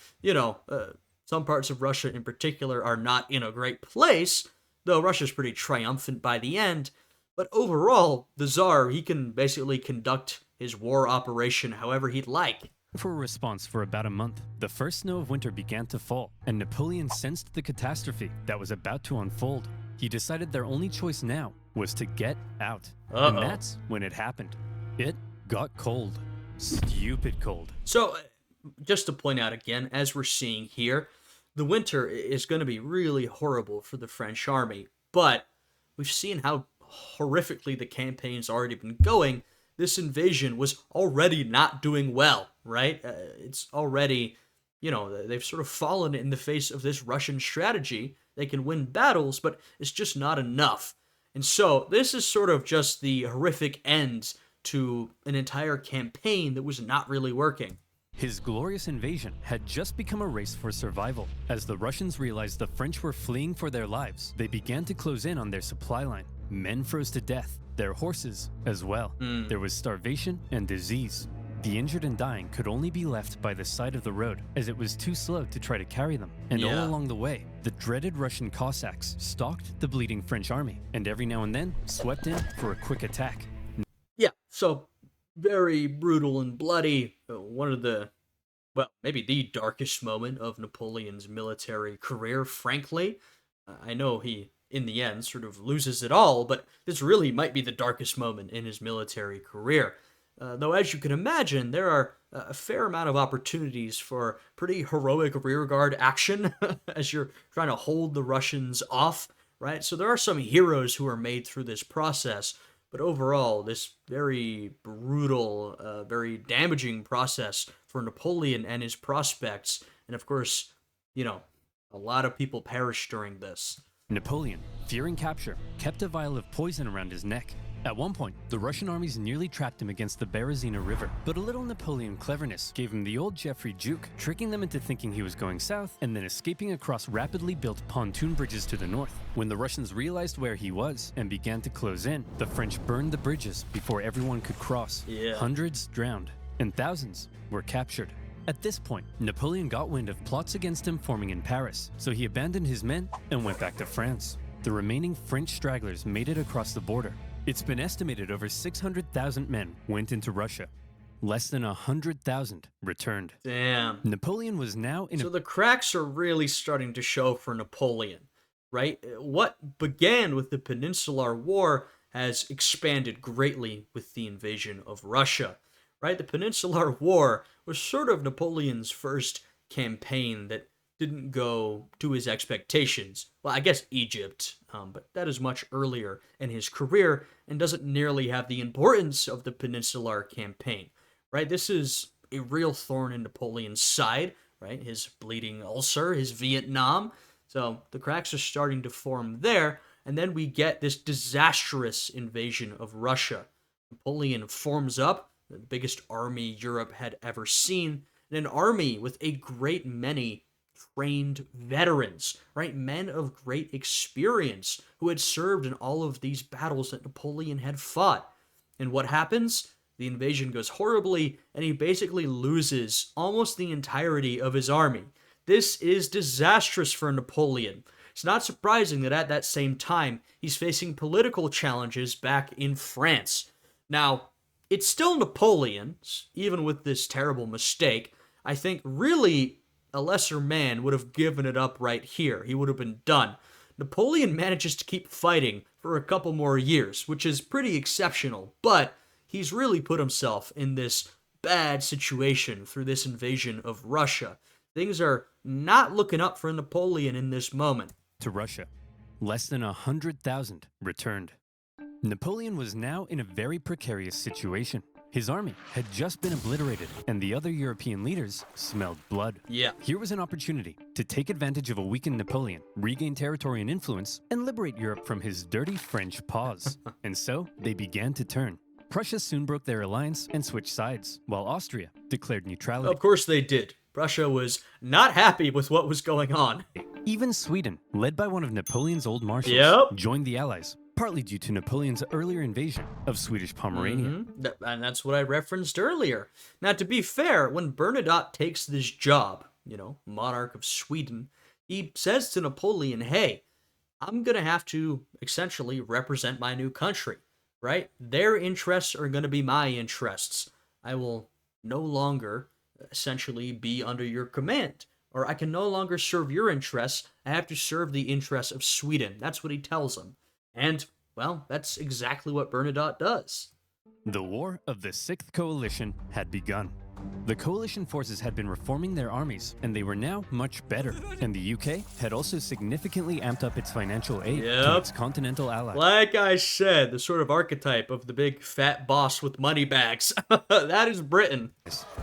Some parts of Russia in particular are not in a great place, though Russia's pretty triumphant by the end. But overall, the Tsar, he can basically conduct his war operation however he'd like. for a response for about a month. The first snow of winter began to fall, and Napoleon sensed the catastrophe that was about to unfold. He decided their only choice now was to get out. And that's when it happened. It got cold. Stupid cold. So, just to point out again, as we're seeing here, the winter is going to be really horrible for the French army, but we've seen how horrifically the campaign's already been going. This invasion was already not doing well, right? It's already, they've sort of fallen in the face of this Russian strategy. They can win battles, but it's just not enough. And so this is sort of just the horrific end to an entire campaign that was not really working. His glorious invasion had just become a race for survival. As the Russians realized the French were fleeing for their lives, they began to close in on their supply line. Men froze to death, their horses as well. There was starvation and disease. The injured and dying could only be left by the side of the road, as it was too slow to try to carry them. And all along the way, the dreaded Russian Cossacks stalked the bleeding French army, and every now and then swept in for a quick attack. Yeah, so very brutal and bloody. One of the, maybe the darkest moment of Napoleon's military career, frankly. I know he, in the end, sort of loses it all, but this really might be the darkest moment in his military career. Though, as you can imagine, there are a fair amount of opportunities for pretty heroic rearguard action as you're trying to hold the Russians off, right? So there are some heroes who are made through this process, but overall, this very brutal, very damaging process for Napoleon and his prospects, and of course, a lot of people perished during this. Napoleon, fearing capture, kept a vial of poison around his neck. At one point, the Russian armies nearly trapped him against the Berezina River, but a little Napoleon cleverness gave him the old Geoffrey juke, tricking them into thinking he was going south and then escaping across rapidly built pontoon bridges to the north. When the Russians realized where he was and began to close in, the French burned the bridges before everyone could cross. Hundreds drowned, and thousands were captured. At this point, Napoleon got wind of plots against him forming in Paris, so he abandoned his men and went back to France. The remaining French stragglers made it across the border. It's been estimated over 600,000 men went into Russia. Less than 100,000 returned. Damn. Napoleon was now in So the cracks are really starting to show for Napoleon, right? What began with the Peninsular War has expanded greatly with the invasion of Russia, right? The Peninsular War was sort of Napoleon's first campaign that didn't go to his expectations. Well, I guess Egypt, but that is much earlier in his career and doesn't nearly have the importance of the Peninsular campaign, right? This is a real thorn in Napoleon's side, right? His bleeding ulcer, his Vietnam. So the cracks are starting to form there, and then we get this disastrous invasion of Russia. Napoleon forms up the biggest army Europe had ever seen, and an army with a great many trained veterans, right? Men of great experience who had served in all of these battles that Napoleon had fought. And what happens? The invasion goes horribly, and he basically loses almost the entirety of his army. This is disastrous for Napoleon. It's not surprising that at that same time, he's facing political challenges back in France. Now, it's still Napoleon, even with this terrible mistake. I think really a lesser man would have given it up right here. He would have been done. Napoleon manages to keep fighting for a couple more years, which is pretty exceptional, but he's really put himself in this bad situation through this invasion of Russia. Things are not looking up for Napoleon in this moment. To Russia, less than 100,000 returned. Napoleon was now in a very precarious situation. His army had just been obliterated, and the other European leaders smelled blood. Yeah. Here was an opportunity to take advantage of a weakened Napoleon, regain territory and influence, and liberate Europe from his dirty French paws. And so they began to turn. Prussia soon broke their alliance and switched sides, while Austria declared neutrality. Of course they did. Prussia was not happy with what was going on. Even Sweden, led by one of Napoleon's old marshals, Yep. joined the Allies, partly due to Napoleon's earlier invasion of Swedish Pomerania. And that's what I referenced earlier. Now, to be fair, when Bernadotte takes this job, monarch of Sweden, he says to Napoleon, hey, I'm going to have to essentially represent my new country, right? Their interests are going to be my interests. I will no longer essentially be under your command, or I can no longer serve your interests. I have to serve the interests of Sweden. That's what he tells him. And, well, that's exactly what Bernadotte does. The War of the Sixth Coalition had begun. The coalition forces had been reforming their armies, and they were now much better. And the UK had also significantly amped up its financial aid to its continental allies. Like I said, the sort of archetype of the big fat boss with money bags. That is Britain.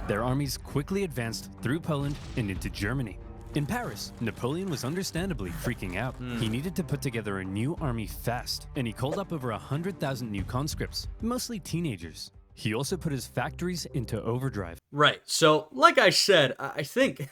Their armies quickly advanced through Poland and into Germany. In Paris, Napoleon was understandably freaking out. He needed to put together a new army fast, and he called up over 100,000 new conscripts, mostly teenagers. He also put his factories into overdrive. Right, so like I said, I think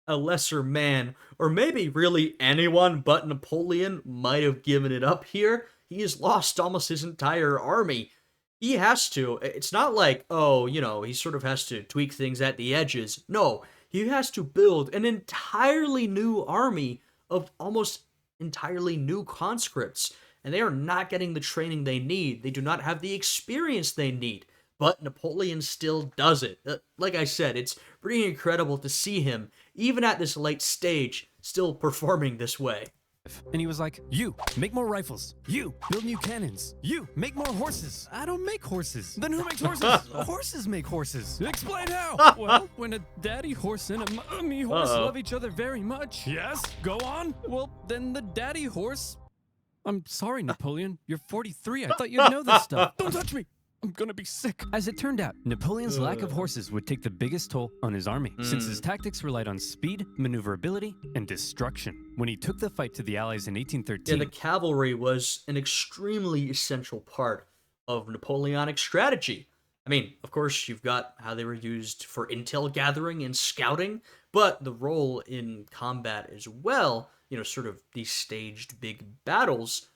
a lesser man, or maybe really anyone but Napoleon, might have given it up here. He has lost almost his entire army. He has to. It's not like, he sort of has to tweak things at the edges. No, he has to build an entirely new army of almost entirely new conscripts. And they are not getting the training they need. They do not have the experience they need. But Napoleon still does it. Like I said, it's pretty incredible to see him, even at this late stage, still performing this way. And he was like, you, make more rifles. You, build new cannons. You, make more horses. I don't make horses. Then who makes horses? Horses make horses. Explain how. Well, when a daddy horse and a mommy horse love each other very much. Yes, go on. Well, then the daddy horse... I'm sorry, Napoleon. You're 43. I thought you'd know this stuff. Don't touch me. I'm gonna be sick. As it turned out, Napoleon's lack of horses would take the biggest toll on his army, since his tactics relied on speed, maneuverability, and destruction. When he took the fight to the Allies in 1813... Yeah, the cavalry was an extremely essential part of Napoleonic strategy. I mean, of course, you've got how they were used for intel gathering and scouting, but the role in combat as well, sort of these staged big battles,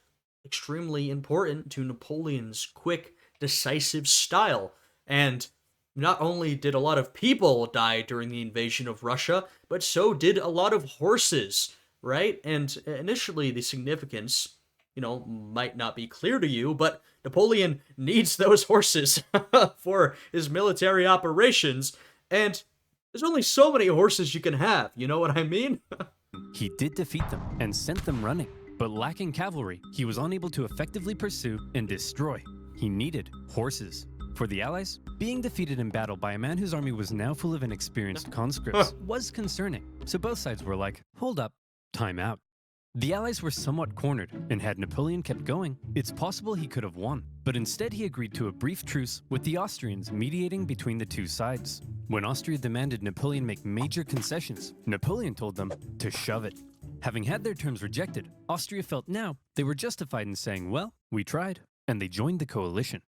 extremely important to Napoleon's quick, decisive style. And not only did a lot of people die during the invasion of Russia, but so did a lot of horses, right? And initially the significance, might not be clear to you, but Napoleon needs those horses for his military operations, and there's only so many horses you can have, you know what I mean? He did defeat them and sent them running, but lacking cavalry, he was unable to effectively pursue and destroy. He needed horses. For the Allies, being defeated in battle by a man whose army was now full of inexperienced conscripts was concerning. So both sides were like, hold up, time out. The Allies were somewhat cornered, and had Napoleon kept going, it's possible he could have won. But instead he agreed to a brief truce with the Austrians mediating between the two sides. When Austria demanded Napoleon make major concessions, Napoleon told them to shove it. Having had their terms rejected, Austria felt now they were justified in saying, well, we tried, and they joined the coalition.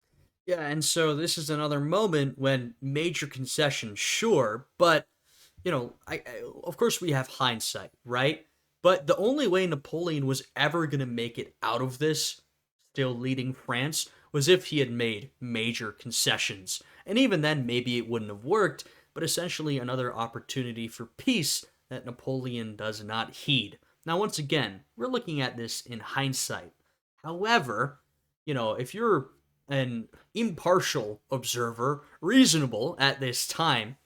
Yeah, and so this is another moment when major concessions, sure, but of course we have hindsight, right? But the only way Napoleon was ever going to make it out of this, still leading France, was if he had made major concessions. And even then, maybe it wouldn't have worked, but essentially another opportunity for peace that Napoleon does not heed. Now, once again, we're looking at this in hindsight. However, if you're an impartial observer, reasonable at this time,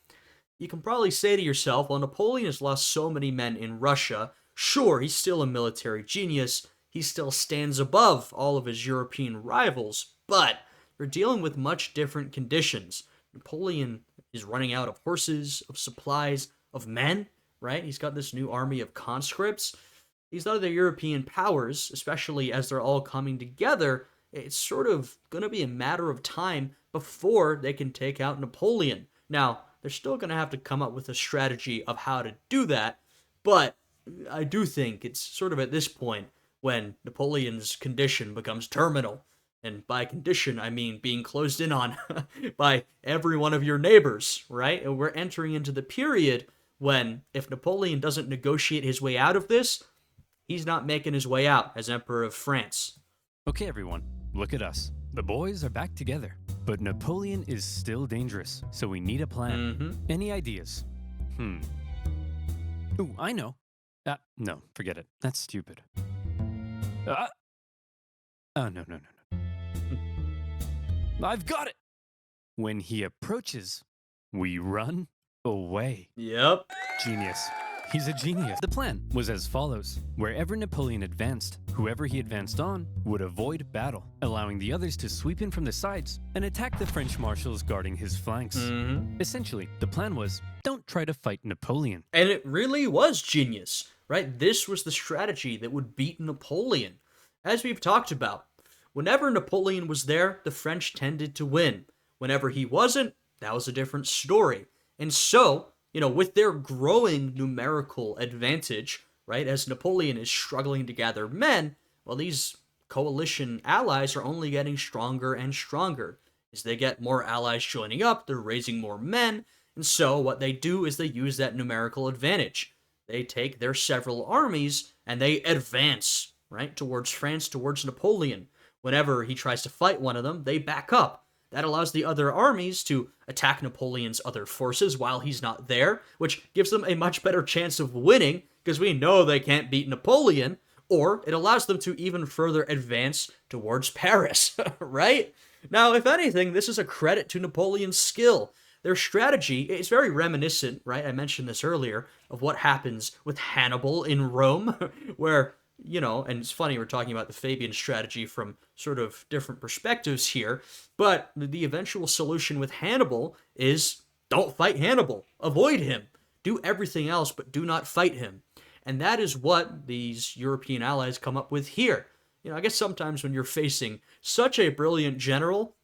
you can probably say to yourself, well, Napoleon has lost so many men in Russia. Sure, he's still a military genius. He still stands above all of his European rivals, but you're dealing with much different conditions. Napoleon is running out of horses, of supplies, of men, right? He's got this new army of conscripts. These other European powers, especially as they're all coming together, it's sort of going to be a matter of time before they can take out Napoleon. Now, they're still going to have to come up with a strategy of how to do that, but I do think it's sort of at this point when Napoleon's condition becomes terminal. And by condition, I mean being closed in on by every one of your neighbors, right? And we're entering into the period when, if Napoleon doesn't negotiate his way out of this, he's not making his way out as Emperor of France. Okay, everyone, look at us. The boys are back together. But Napoleon is still dangerous, so we need a plan. Any ideas? Ooh, I know. No, forget it. That's stupid. Oh, no. I've got it! When he approaches, we run away. Yep. Genius. He's a genius. The plan was as follows. Wherever Napoleon advanced, whoever he advanced on would avoid battle, allowing the others to sweep in from the sides and attack the French marshals guarding his flanks. Essentially, the plan was, don't try to fight Napoleon. And it really was genius, right? This was the strategy that would beat Napoleon. As we've talked about, whenever Napoleon was there, the French tended to win. Whenever he wasn't, that was a different story. And so, with their growing numerical advantage, right, as Napoleon is struggling to gather men, well, these coalition allies are only getting stronger and stronger. As they get more allies joining up, they're raising more men, and so what they do is they use that numerical advantage. They take their several armies and they advance, right, towards France, towards Napoleon. Whenever he tries to fight one of them, they back up. That allows the other armies to attack Napoleon's other forces while he's not there, which gives them a much better chance of winning, because we know they can't beat Napoleon, or it allows them to even further advance towards Paris, right? Now, if anything, this is a credit to Napoleon's skill. Their strategy is very reminiscent, right? I mentioned this earlier, of what happens with Hannibal in Rome, where and it's funny we're talking about the Fabian strategy from sort of different perspectives here, but the eventual solution with Hannibal is don't fight Hannibal. Avoid him. Do everything else, but do not fight him. And that is what these European allies come up with here. I guess sometimes when you're facing such a brilliant general,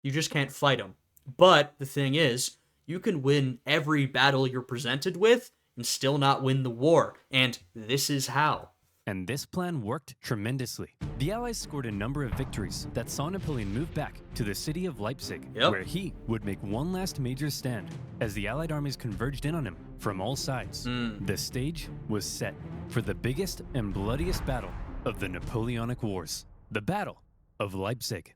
you just can't fight him. But the thing is, you can win every battle you're presented with and still not win the war. And this is how. And this plan worked tremendously. The Allies scored a number of victories that saw Napoleon move back to the city of Leipzig, where he would make one last major stand as the Allied armies converged in on him from all sides. The stage was set for the biggest and bloodiest battle of the Napoleonic Wars, the Battle of Leipzig.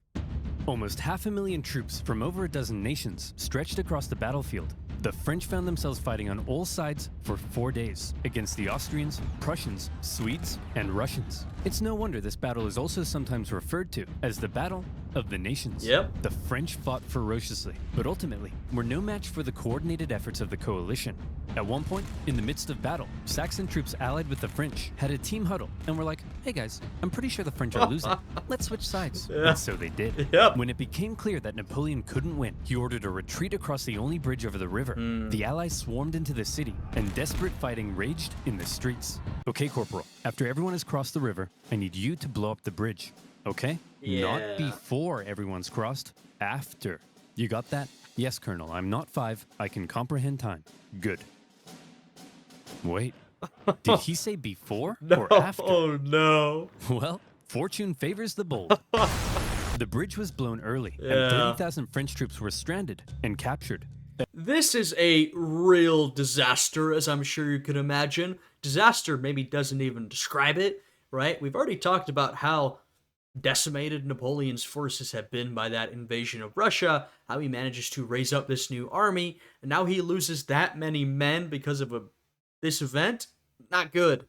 Almost 500,000 troops from over a dozen nations stretched across the battlefield. The French found themselves fighting on all sides for 4 days against the Austrians, Prussians, Swedes, and Russians. It's no wonder this battle is also sometimes referred to as the Battle of the nations. Yep. The French fought ferociously, but ultimately were no match for the coordinated efforts of the coalition. At one point, in the midst of battle, Saxon troops allied with the French had a team huddle and were like, hey guys, I'm pretty sure the French are losing. Let's switch sides. Yeah. And so they did. Yep. When it became clear that Napoleon couldn't win, he ordered a retreat across the only bridge over the river. The Allies swarmed into the city, and desperate fighting raged in the streets. Okay, Corporal, after everyone has crossed the river, I need you to blow up the bridge. Okay? Yeah. Not before everyone's crossed, after. You got that? Yes, Colonel, I'm not 5. I can comprehend time. Good. Wait, did he say before or after? Oh no. Well, fortune favors the bold. The bridge was blown early, Yeah. and 30,000 French troops were stranded and captured. This is a real disaster, as I'm sure you can imagine. Disaster maybe doesn't even describe it, right? We've already talked about how decimated Napoleon's forces have been by that invasion of Russia, how he manages to raise up this new army, and now he loses that many men because of this event. Not good.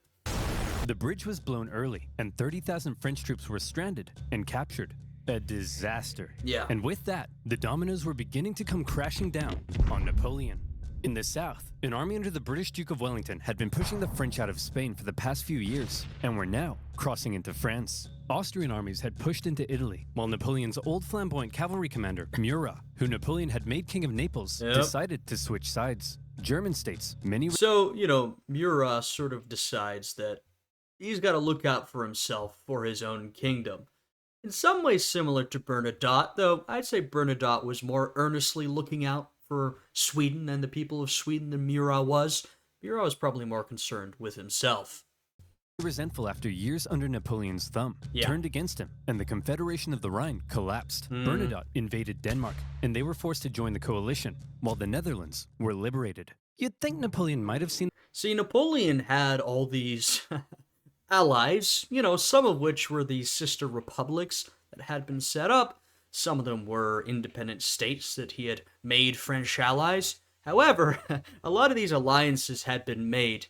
The bridge was blown early, and 30,000 French troops were stranded and captured. A disaster. Yeah. And with that, the dominoes were beginning to come crashing down on Napoleon. In the south, an army under the British Duke of Wellington had been pushing the French out of Spain for the past few years, and were now crossing into France. Austrian armies had pushed into Italy, while Napoleon's old flamboyant cavalry commander, Murat, who Napoleon had made king of Naples, Yep. decided to switch sides. German states, many... So, Murat sort of decides that he's got to look out for himself for his own kingdom. In some ways similar to Bernadotte, though I'd say Bernadotte was more earnestly looking out for Sweden and the people of Sweden than Murat was. Murat was probably more concerned with himself. resentful after years under Napoleon's thumb, Yeah. turned against him, and the Confederation of the Rhine collapsed. Bernadotte invaded Denmark, and they were forced to join the coalition, while the Netherlands were liberated. You'd think Napoleon might have seen... See, Napoleon had all these allies, some of which were these sister republics that had been set up. Some of them were independent states that he had made French allies. However, a lot of these alliances had been made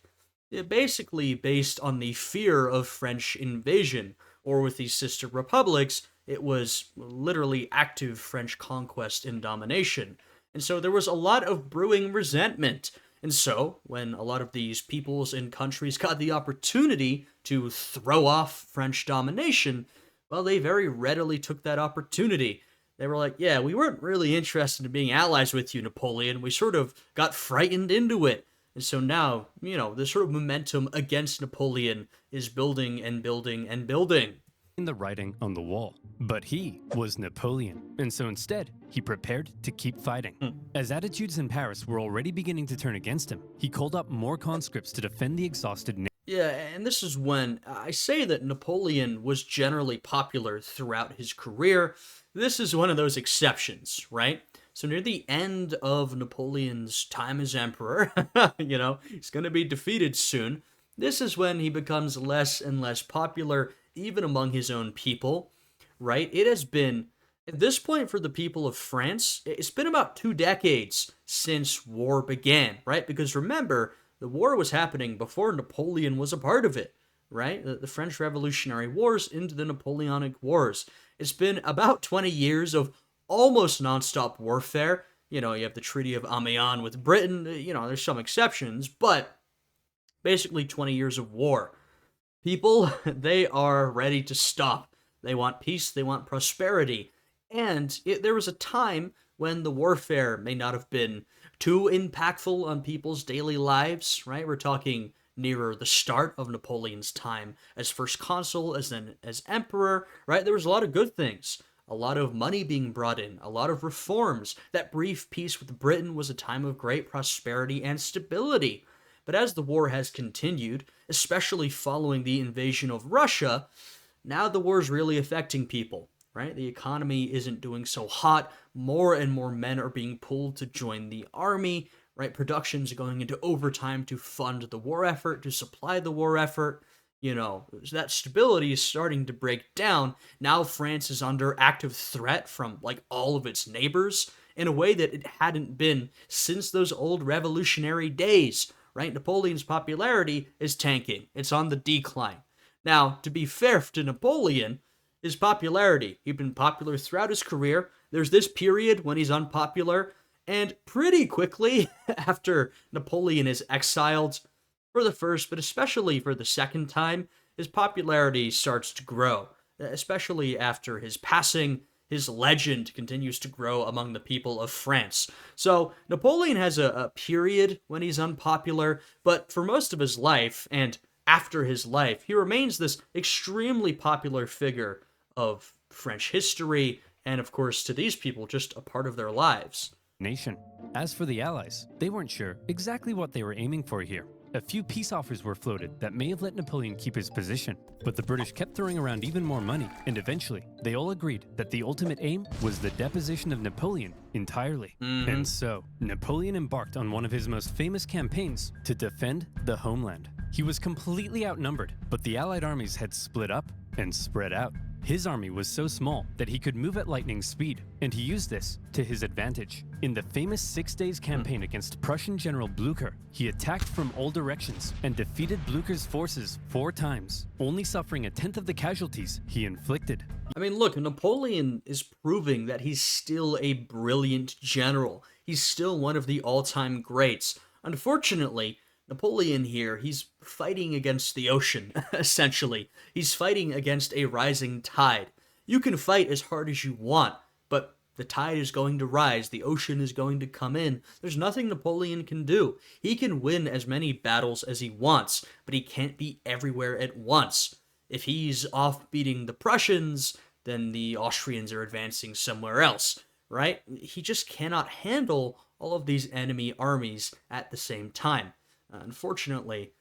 basically based on the fear of French invasion, or with these sister republics, it was literally active French conquest and domination. And so there was a lot of brewing resentment. And so, when a lot of these peoples and countries got the opportunity to throw off French domination, well, they very readily took that opportunity. They were like, yeah, we weren't really interested in being allies with you, Napoleon. We sort of got frightened into it. And so now, this sort of momentum against Napoleon is building and building and building. the writing on the wall. But he was Napoleon, and so instead, he prepared to keep fighting. As attitudes in Paris were already beginning to turn against him, he called up more conscripts to defend the exhausted nation. Yeah, and this is when I say that Napoleon was generally popular throughout his career. This is one of those exceptions, right? So near the end of Napoleon's time as emperor, he's going to be defeated soon. This is when he becomes less and less popular, even among his own people, right? It has been, at this point for the people of France, it's been about 2 decades since war began, right? Because remember, the war was happening before Napoleon was a part of it, right? The French Revolutionary Wars into the Napoleonic Wars. It's been about 20 years of almost nonstop warfare. You have the Treaty of Amiens with Britain. There's some exceptions, but basically 20 years of war. People, they are ready to stop. They want peace, they want prosperity. And there was a time when the warfare may not have been too impactful on people's daily lives, right? We're talking nearer the start of Napoleon's time as first consul, as then as emperor, right? There was a lot of good things. A lot of money being brought in, a lot of reforms. That brief peace with Britain was a time of great prosperity and stability. But as the war has continued, especially following the invasion of Russia, now the war is really affecting people, right? The economy isn't doing so hot. More and more men are being pulled to join the army, right? Production's going into overtime to fund the war effort, to supply the war effort. That stability is starting to break down. Now France is under active threat from, all of its neighbors in a way that it hadn't been since those old revolutionary days, right? Napoleon's popularity is tanking. It's on the decline. Now, to be fair to Napoleon, His popularity. He'd been popular throughout his career. There's this period when he's unpopular, and pretty quickly, after Napoleon is exiled for the first, but especially for the second time, his popularity starts to grow. Especially after his passing, his legend continues to grow among the people of France. So Napoleon has a period when he's unpopular, but for most of his life, and after his life, he remains this extremely popular figure of French history, and of course, to these people, just a part of their lives. Nation. As for the Allies, they weren't sure exactly what they were aiming for here. A few peace offers were floated that may have let Napoleon keep his position, but the British kept throwing around even more money, and eventually, they all agreed that the ultimate aim was the deposition of Napoleon entirely. And so, Napoleon embarked on one of his most famous campaigns to defend the homeland. He was completely outnumbered, but the Allied armies had split up and spread out. His army was so small that he could move at lightning speed, and he used this to his advantage. In the famous 6 Days campaign against Prussian General Blücher, he attacked from all directions and defeated Blücher's forces 4 times, only suffering a tenth of the casualties he inflicted. I mean, look, Napoleon is proving that he's still a brilliant general. He's still one of the all-time greats. Unfortunately, Napoleon here, he's fighting against the ocean, essentially. He's fighting against a rising tide. You can fight as hard as you want, but the tide is going to rise, the ocean is going to come in. There's nothing Napoleon can do. He can win as many battles as he wants, but he can't be everywhere at once. If he's off beating the Prussians, then the Austrians are advancing somewhere else, right? He just cannot handle all of these enemy armies at the same time. Unfortunately,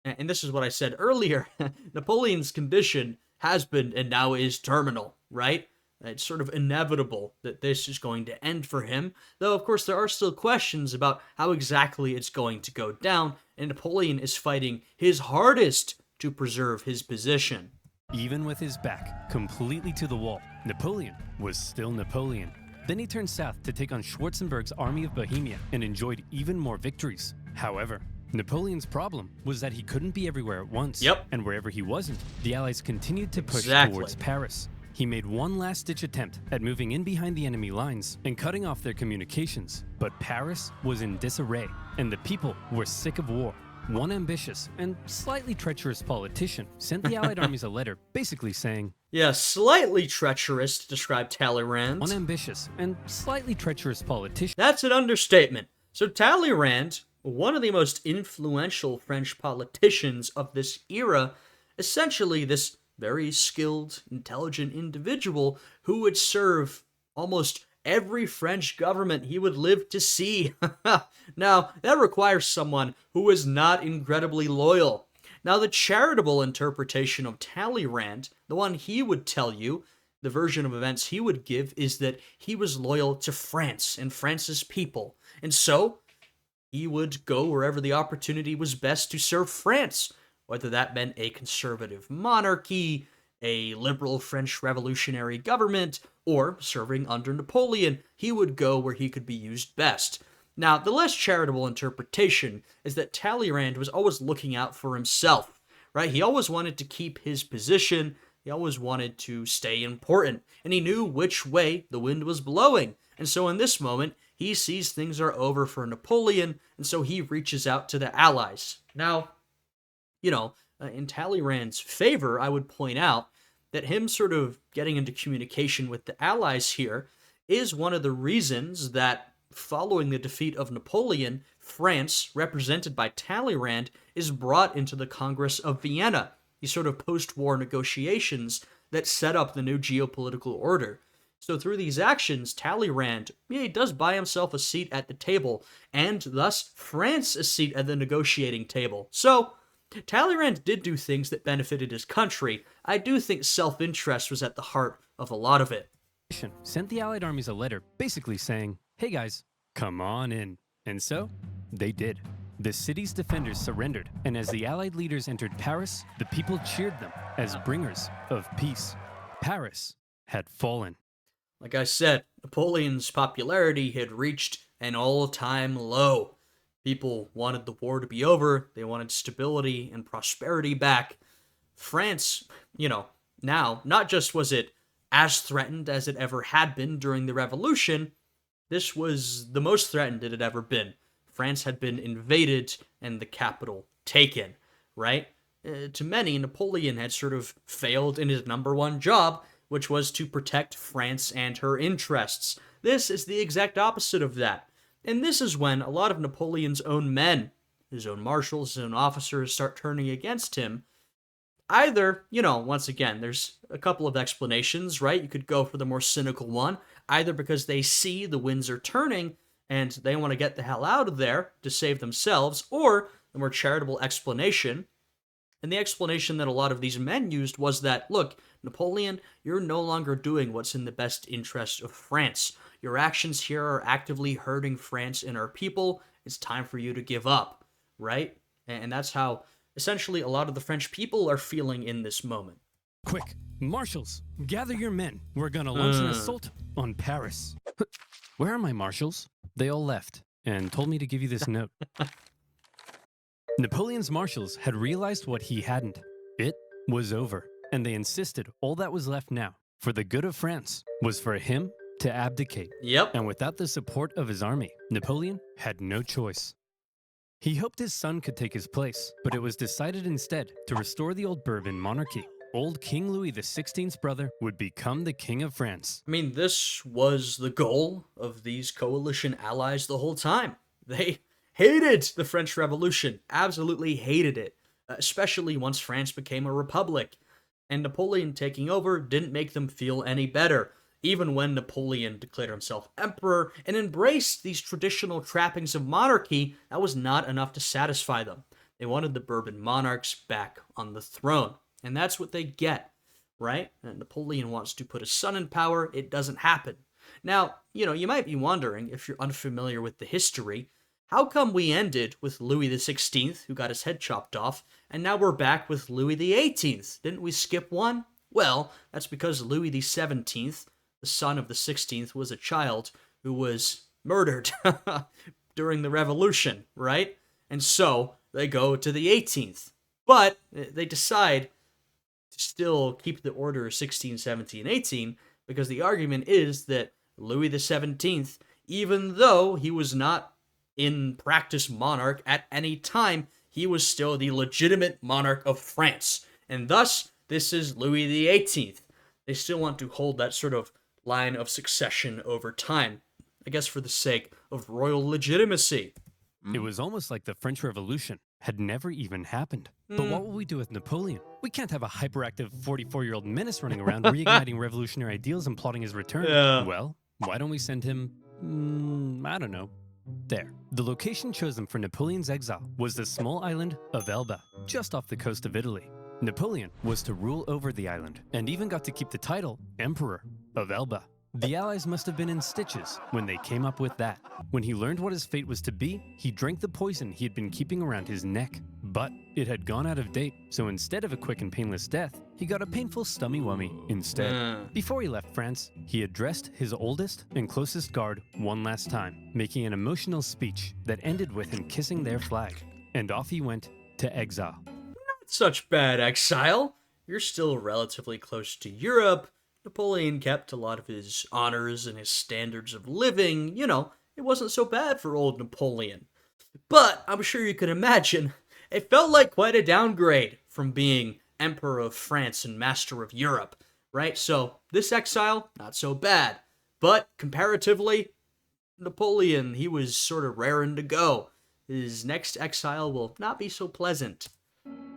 and this is what I said earlier, Napoleon's condition has been and now is terminal, right? It's sort of inevitable that this is going to end for him, though of course there are still questions about how exactly it's going to go down, and Napoleon is fighting his hardest to preserve his position. Even with his back completely to the wall, Napoleon was still Napoleon. Then he turned south to take on Schwarzenberg's army of Bohemia and enjoyed even more victories. However, Napoleon's problem was that he couldn't be everywhere at once. Yep. And wherever he wasn't, the Allies continued to push towards Paris. He made one last-ditch attempt at moving in behind the enemy lines and cutting off their communications. But Paris was in disarray, and the people were sick of war. One ambitious and slightly treacherous politician sent the Allied armies a letter basically saying, Yeah, slightly treacherous to describe Talleyrand. One ambitious and slightly treacherous politician. That's an understatement. So Talleyrand, one of the most influential French politicians of this era, essentially this very skilled, intelligent individual who would serve almost every French government he would live to see. Now, that requires someone who is not incredibly loyal. Now, the charitable interpretation of Talleyrand, the one he would tell you, the version of events he would give, is that he was loyal to France and France's people. And so, he would go wherever the opportunity was best to serve France, whether that meant a conservative monarchy, a liberal French revolutionary government, or serving under Napoleon. He would go where he could be used best. Now, the less charitable interpretation is that Talleyrand was always looking out for himself, right? He always wanted to keep his position, he always wanted to stay important, and he knew which way the wind was blowing. And so in this moment, he sees things are over for Napoleon, and so he reaches out to the Allies. Now, in Talleyrand's favor, I would point out that him sort of getting into communication with the Allies here is one of the reasons that following the defeat of Napoleon, France, represented by Talleyrand, is brought into the Congress of Vienna, these sort of post-war negotiations that set up the new geopolitical order. So through these actions, Talleyrand, he does buy himself a seat at the table, and thus France a seat at the negotiating table. So Talleyrand did do things that benefited his country. I do think self-interest was at the heart of a lot of it. Sent the Allied armies a letter basically saying, hey guys, come on in. And so, they did. The city's defenders surrendered, and as the Allied leaders entered Paris, the people cheered them as bringers of peace. Paris had fallen. Like I said, Napoleon's popularity had reached an all-time low. People wanted the war to be over, they wanted stability and prosperity back. France, Now, not just was it as threatened as it ever had been during the Revolution, this was the most threatened it had ever been. France had been invaded and the capital taken, right? To many, Napoleon had sort of failed in his number one job, which was to protect France and her interests. This is the exact opposite of that. And this is when a lot of Napoleon's own men, his own marshals, his own officers, start turning against him. Either, once again, there's a couple of explanations, right? You could go for the more cynical one, either because they see the winds are turning and they want to get the hell out of there to save themselves, or the more charitable explanation. And the explanation that a lot of these men used was that, look, Napoleon, you're no longer doing what's in the best interest of France. Your actions here are actively hurting France and our people. It's time for you to give up, right? And that's how essentially a lot of the French people are feeling in this moment. Quick, marshals, gather your men. We're gonna launch an assault on Paris. Where are my marshals? They all left and told me to give you this note. Napoleon's marshals had realized what he hadn't. It was over, and they insisted all that was left now, for the good of France, was for him to abdicate. Yep. And without the support of his army, Napoleon had no choice. He hoped his son could take his place, but it was decided instead to restore the old Bourbon monarchy. Old King Louis XVI's brother would become the King of France. I mean, this was the goal of these coalition allies the whole time. They hated the French Revolution, absolutely hated it, especially once France became a republic. And Napoleon taking over didn't make them feel any better, even when Napoleon declared himself emperor and embraced these traditional trappings of monarchy. That was not enough to satisfy them. They wanted the Bourbon monarchs back on the throne. And that's what they get, right? And Napoleon wants to put his son in power. It doesn't happen. Now, you might be wondering, if you're unfamiliar with the history, how come we ended with Louis XVI, who got his head chopped off, and now we're back with Louis XVIII? Didn't we skip one? Well, that's because Louis XVII, the son of the 16th, was a child who was murdered during the Revolution, right? And so they go to the 18th. But they decide to still keep the order 16, 17, 18, because the argument is that Louis XVII, even though he was not in practice monarch at any time, he was still the legitimate monarch of France. And thus, this is Louis XVIII. They still want to hold that sort of line of succession over time, I guess for the sake of royal legitimacy. It was almost like the French Revolution had never even happened. But what will we do with Napoleon? We can't have a hyperactive 44-year-old menace running around reigniting revolutionary ideals and plotting his return. Yeah. Well, why don't we send him, I don't know, there. The location chosen for Napoleon's exile was the small island of Elba, just off the coast of Italy. Napoleon was to rule over the island, and even got to keep the title Emperor of Elba. The Allies must have been in stitches when they came up with that. When he learned what his fate was to be, he drank the poison he had been keeping around his neck. But it had gone out of date, so instead of a quick and painless death, he got a painful stummy-wummy instead. Before he left France, he addressed his oldest and closest guard one last time, making an emotional speech that ended with him kissing their flag. And off he went to exile. Not such bad exile. You're still relatively close to Europe. Napoleon kept a lot of his honors and his standards of living. It wasn't so bad for old Napoleon. But I'm sure you can imagine, it felt like quite a downgrade from being Emperor of France and Master of Europe, right? So this exile, not so bad. But comparatively, Napoleon, he was sort of raring to go. His next exile will not be so pleasant.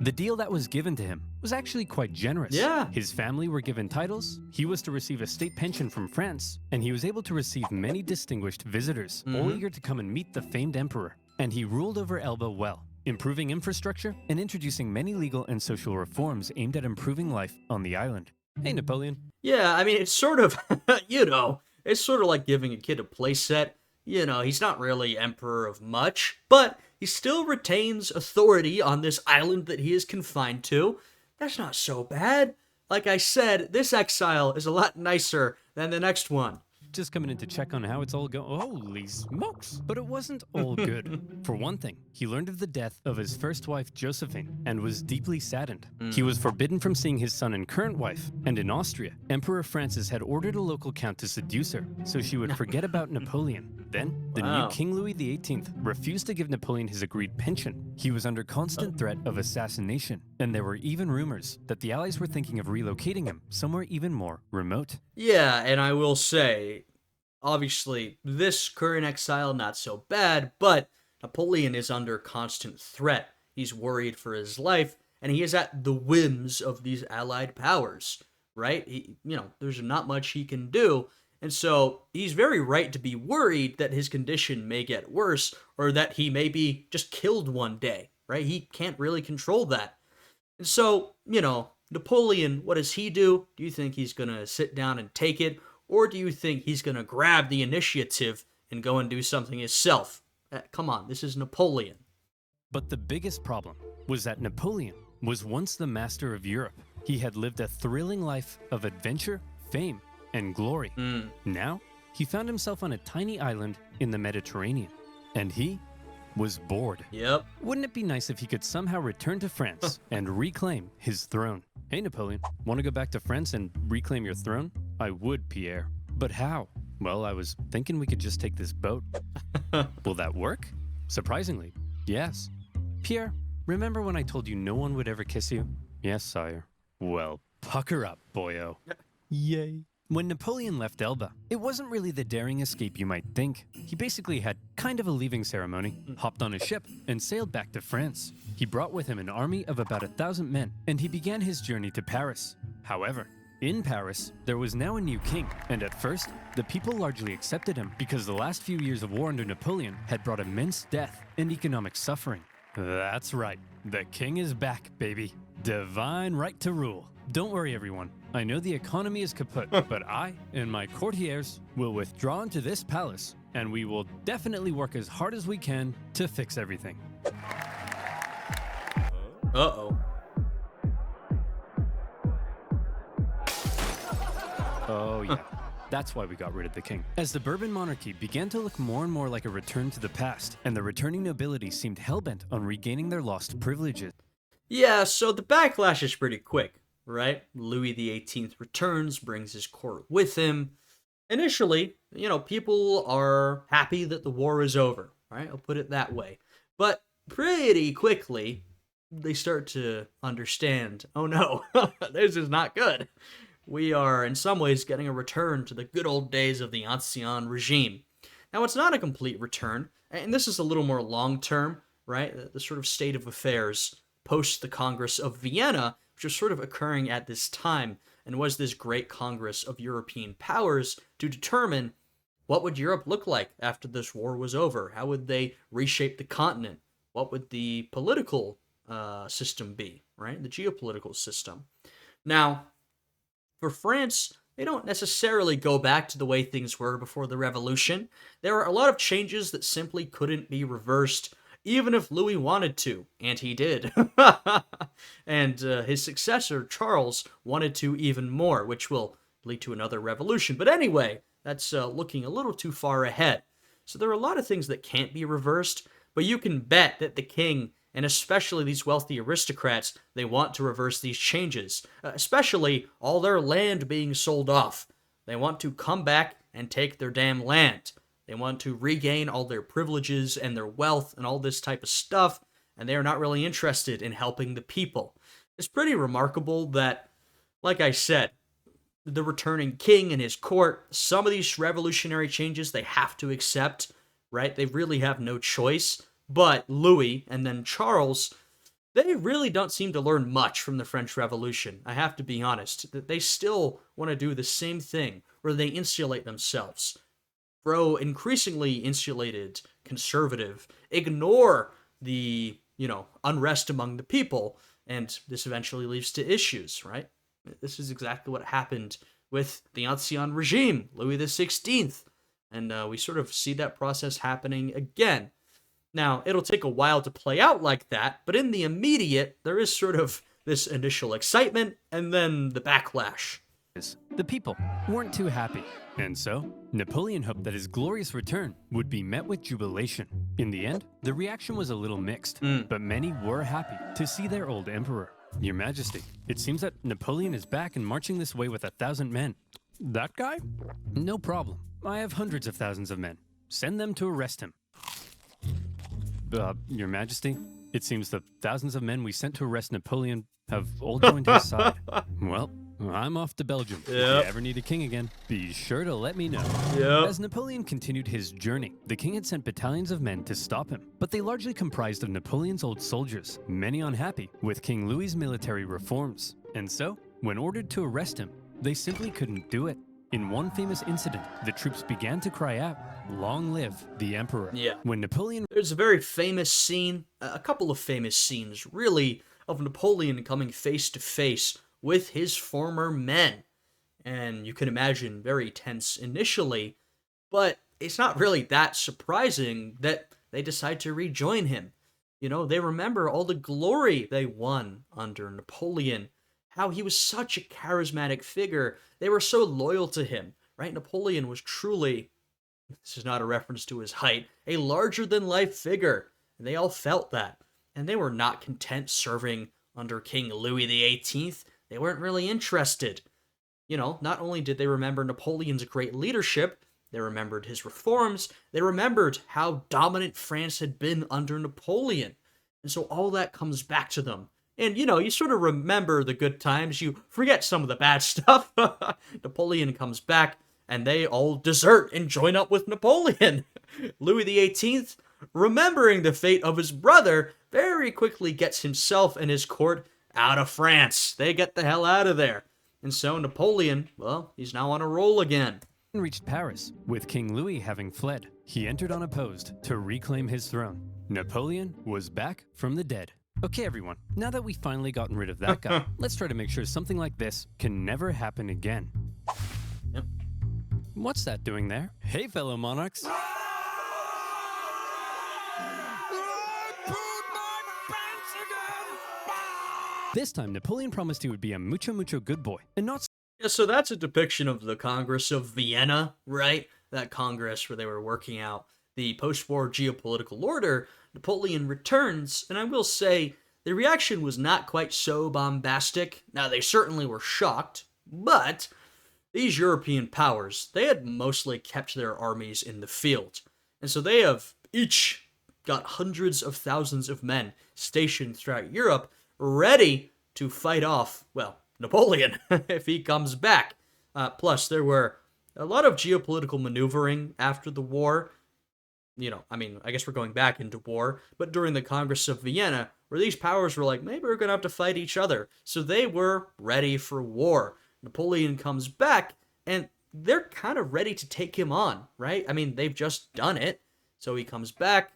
The deal that was given to him was actually quite generous. Yeah. His family were given titles, he was to receive a state pension from France, and he was able to receive many distinguished visitors, all eager to come and meet the famed emperor. And he ruled over Elba well, improving infrastructure and introducing many legal and social reforms aimed at improving life on the island. Hey, Napoleon. Yeah, I mean, it's sort of, it's sort of like giving a kid a playset. He's not really emperor of much, but he still retains authority on this island that he is confined to. That's not so bad. Like I said, this exile is a lot nicer than the next one. just coming in to check on how it's all going. Holy smokes! But it wasn't all good. For one thing, he learned of the death of his first wife, Josephine, and was deeply saddened. He was forbidden from seeing his son and current wife, and in Austria, Emperor Francis had ordered a local count to seduce her, so she would forget about Napoleon. Then, the new King Louis XVIII refused to give Napoleon his agreed pension. He was under constant threat of assassination, and there were even rumors that the Allies were thinking of relocating him somewhere even more remote. Yeah, and I will say, obviously, this current exile, not so bad, but Napoleon is under constant threat. He's worried for his life, and he is at the whims of these allied powers, right? There's not much he can do, and so he's very right to be worried that his condition may get worse, or that he may be just killed one day, right? He can't really control that. And so, Napoleon, what does he do? Do you think he's going to sit down and take it? Or do you think he's going to grab the initiative and go and do something himself? Come on, this is Napoleon. But the biggest problem was that Napoleon was once the master of Europe. He had lived a thrilling life of adventure, fame, and glory. Now, he found himself on a tiny island in the Mediterranean. And he was bored. Yep. Wouldn't it be nice if he could somehow return to France and reclaim his throne? Hey, Napoleon, want to go back to France and reclaim your throne? I would, Pierre. But how? Well, I was thinking we could just take this boat. Will that work? Surprisingly, yes. Pierre, remember when I told you no one would ever kiss you? Yes, sire. Well, pucker up, boyo. Yay. When Napoleon left Elba, it wasn't really the daring escape you might think. He basically had kind of a leaving ceremony, hopped on a ship, and sailed back to France. He brought with him an army of about 1,000 men, and he began his journey to Paris. However, in Paris, there was now a new king, and at first, the people largely accepted him because the last few years of war under Napoleon had brought immense death and economic suffering. That's right, the king is back, baby. Divine right to rule. Don't worry, everyone. I know the economy is kaput, but I and my courtiers will withdraw into this palace, and we will definitely work as hard as we can to fix everything. Uh-oh. Oh, yeah. That's why we got rid of the king. As the Bourbon monarchy began to look more and more like a return to the past, and the returning nobility seemed hellbent on regaining their lost privileges. Yeah, so the backlash is pretty quick, right? Louis XVIII returns, brings his court with him. Initially, people are happy that the war is over, right? I'll put it that way. But pretty quickly, they start to understand, oh no, this is not good. We are, in some ways, getting a return to the good old days of the Ancien regime. Now, it's not a complete return, and this is a little more long-term, right? The sort of state of affairs post the Congress of Vienna, which was sort of occurring at this time, and was this great Congress of European powers to determine what would Europe look like after this war was over? How would they reshape the continent? What would the political system be, right? The geopolitical system. Now, for France, they don't necessarily go back to the way things were before the revolution. There are a lot of changes that simply couldn't be reversed, even if Louis wanted to, and he did. And his successor, Charles, wanted to even more, which will lead to another revolution. But anyway, that's looking a little too far ahead. So there are a lot of things that can't be reversed, but you can bet that the king, and especially these wealthy aristocrats, they want to reverse these changes, especially all their land being sold off. They want to come back and take their damn land. They want to regain all their privileges and their wealth and all this type of stuff, and they are not really interested in helping the people. It's pretty remarkable that, like I said, the returning king and his court, some of these revolutionary changes they have to accept, right? They really have no choice. But Louis and then Charles, they really don't seem to learn much from the French Revolution. I have to be honest. They still want to do the same thing, where they insulate themselves, grow increasingly insulated, conservative, ignore the, unrest among the people, and this eventually leads to issues, right? This is exactly what happened with the Ancien regime, Louis XVI, and we sort of see that process happening again. Now, it'll take a while to play out like that, but in the immediate, there is sort of this initial excitement, and then the backlash. the people weren't too happy. And so, Napoleon hoped that his glorious return would be met with jubilation. In the end, the reaction was a little mixed, but many were happy to see their old emperor. Your Majesty, it seems that Napoleon is back and marching this way with 1,000 men. That guy? No problem. I have hundreds of thousands of men. Send them to arrest him. Your Majesty, it seems the thousands of men we sent to arrest Napoleon have all joined his side. Well, I'm off to Belgium. If you ever need a king again, be sure to let me know. As Napoleon continued his journey, the king had sent battalions of men to stop him, but they largely comprised of Napoleon's old soldiers, many unhappy with King Louis's military reforms. And so, when ordered to arrest him, they simply couldn't do it. In one famous incident, the troops began to cry out, "Long live the emperor." When Napoleon... There's a very famous scene, a couple of famous scenes, really, of Napoleon coming face to face with his former men. And you can imagine very tense initially, but it's not really that surprising that they decide to rejoin him. You know, they remember all the glory they won under Napoleon, how he was such a charismatic figure. They were so loyal to him, right? Napoleon was truly, this is not a reference to his height, a larger-than-life figure. And they all felt that. And they were not content serving under King Louis XVIII. They weren't really interested. You know, not only did they remember Napoleon's great leadership, they remembered his reforms, they remembered how dominant France had been under Napoleon. And so all that comes back to them. And, you know, you sort of remember the good times, you forget some of the bad stuff. Napoleon comes back, and they all desert and join up with Napoleon. Louis XVIII, remembering the fate of his brother, very quickly gets himself and his court out of France. They get the hell out of there. And so Napoleon, well, he's now on a roll again. Reached Paris, with King Louis having fled. He entered unopposed to reclaim his throne. Napoleon was back from the dead. Okay, everyone, now that we've finally gotten rid of that guy, let's try to make sure something like this can never happen again. What's that doing there? Hey, fellow monarchs. This time, Napoleon promised he would be a mucho good boy, and not... Yeah, so that's a depiction of the Congress of Vienna, right? That Congress where they were working out the post-war geopolitical order. Napoleon returns, and I will say, the reaction was not quite so bombastic. Now, they certainly were shocked, but these European powers, they had mostly kept their armies in the field. And so they have each got hundreds of thousands of men stationed throughout Europe, ready to fight off, well, Napoleon, if he comes back. Plus, there were a lot of geopolitical maneuvering after the war. You know, I mean, I guess we're going back into war, but during the Congress of Vienna, where these powers were like, maybe we're going to have to fight each other. So they were ready for war. Napoleon comes back, and they're kind of ready to take him on, right? I mean, they've just done it. So he comes back.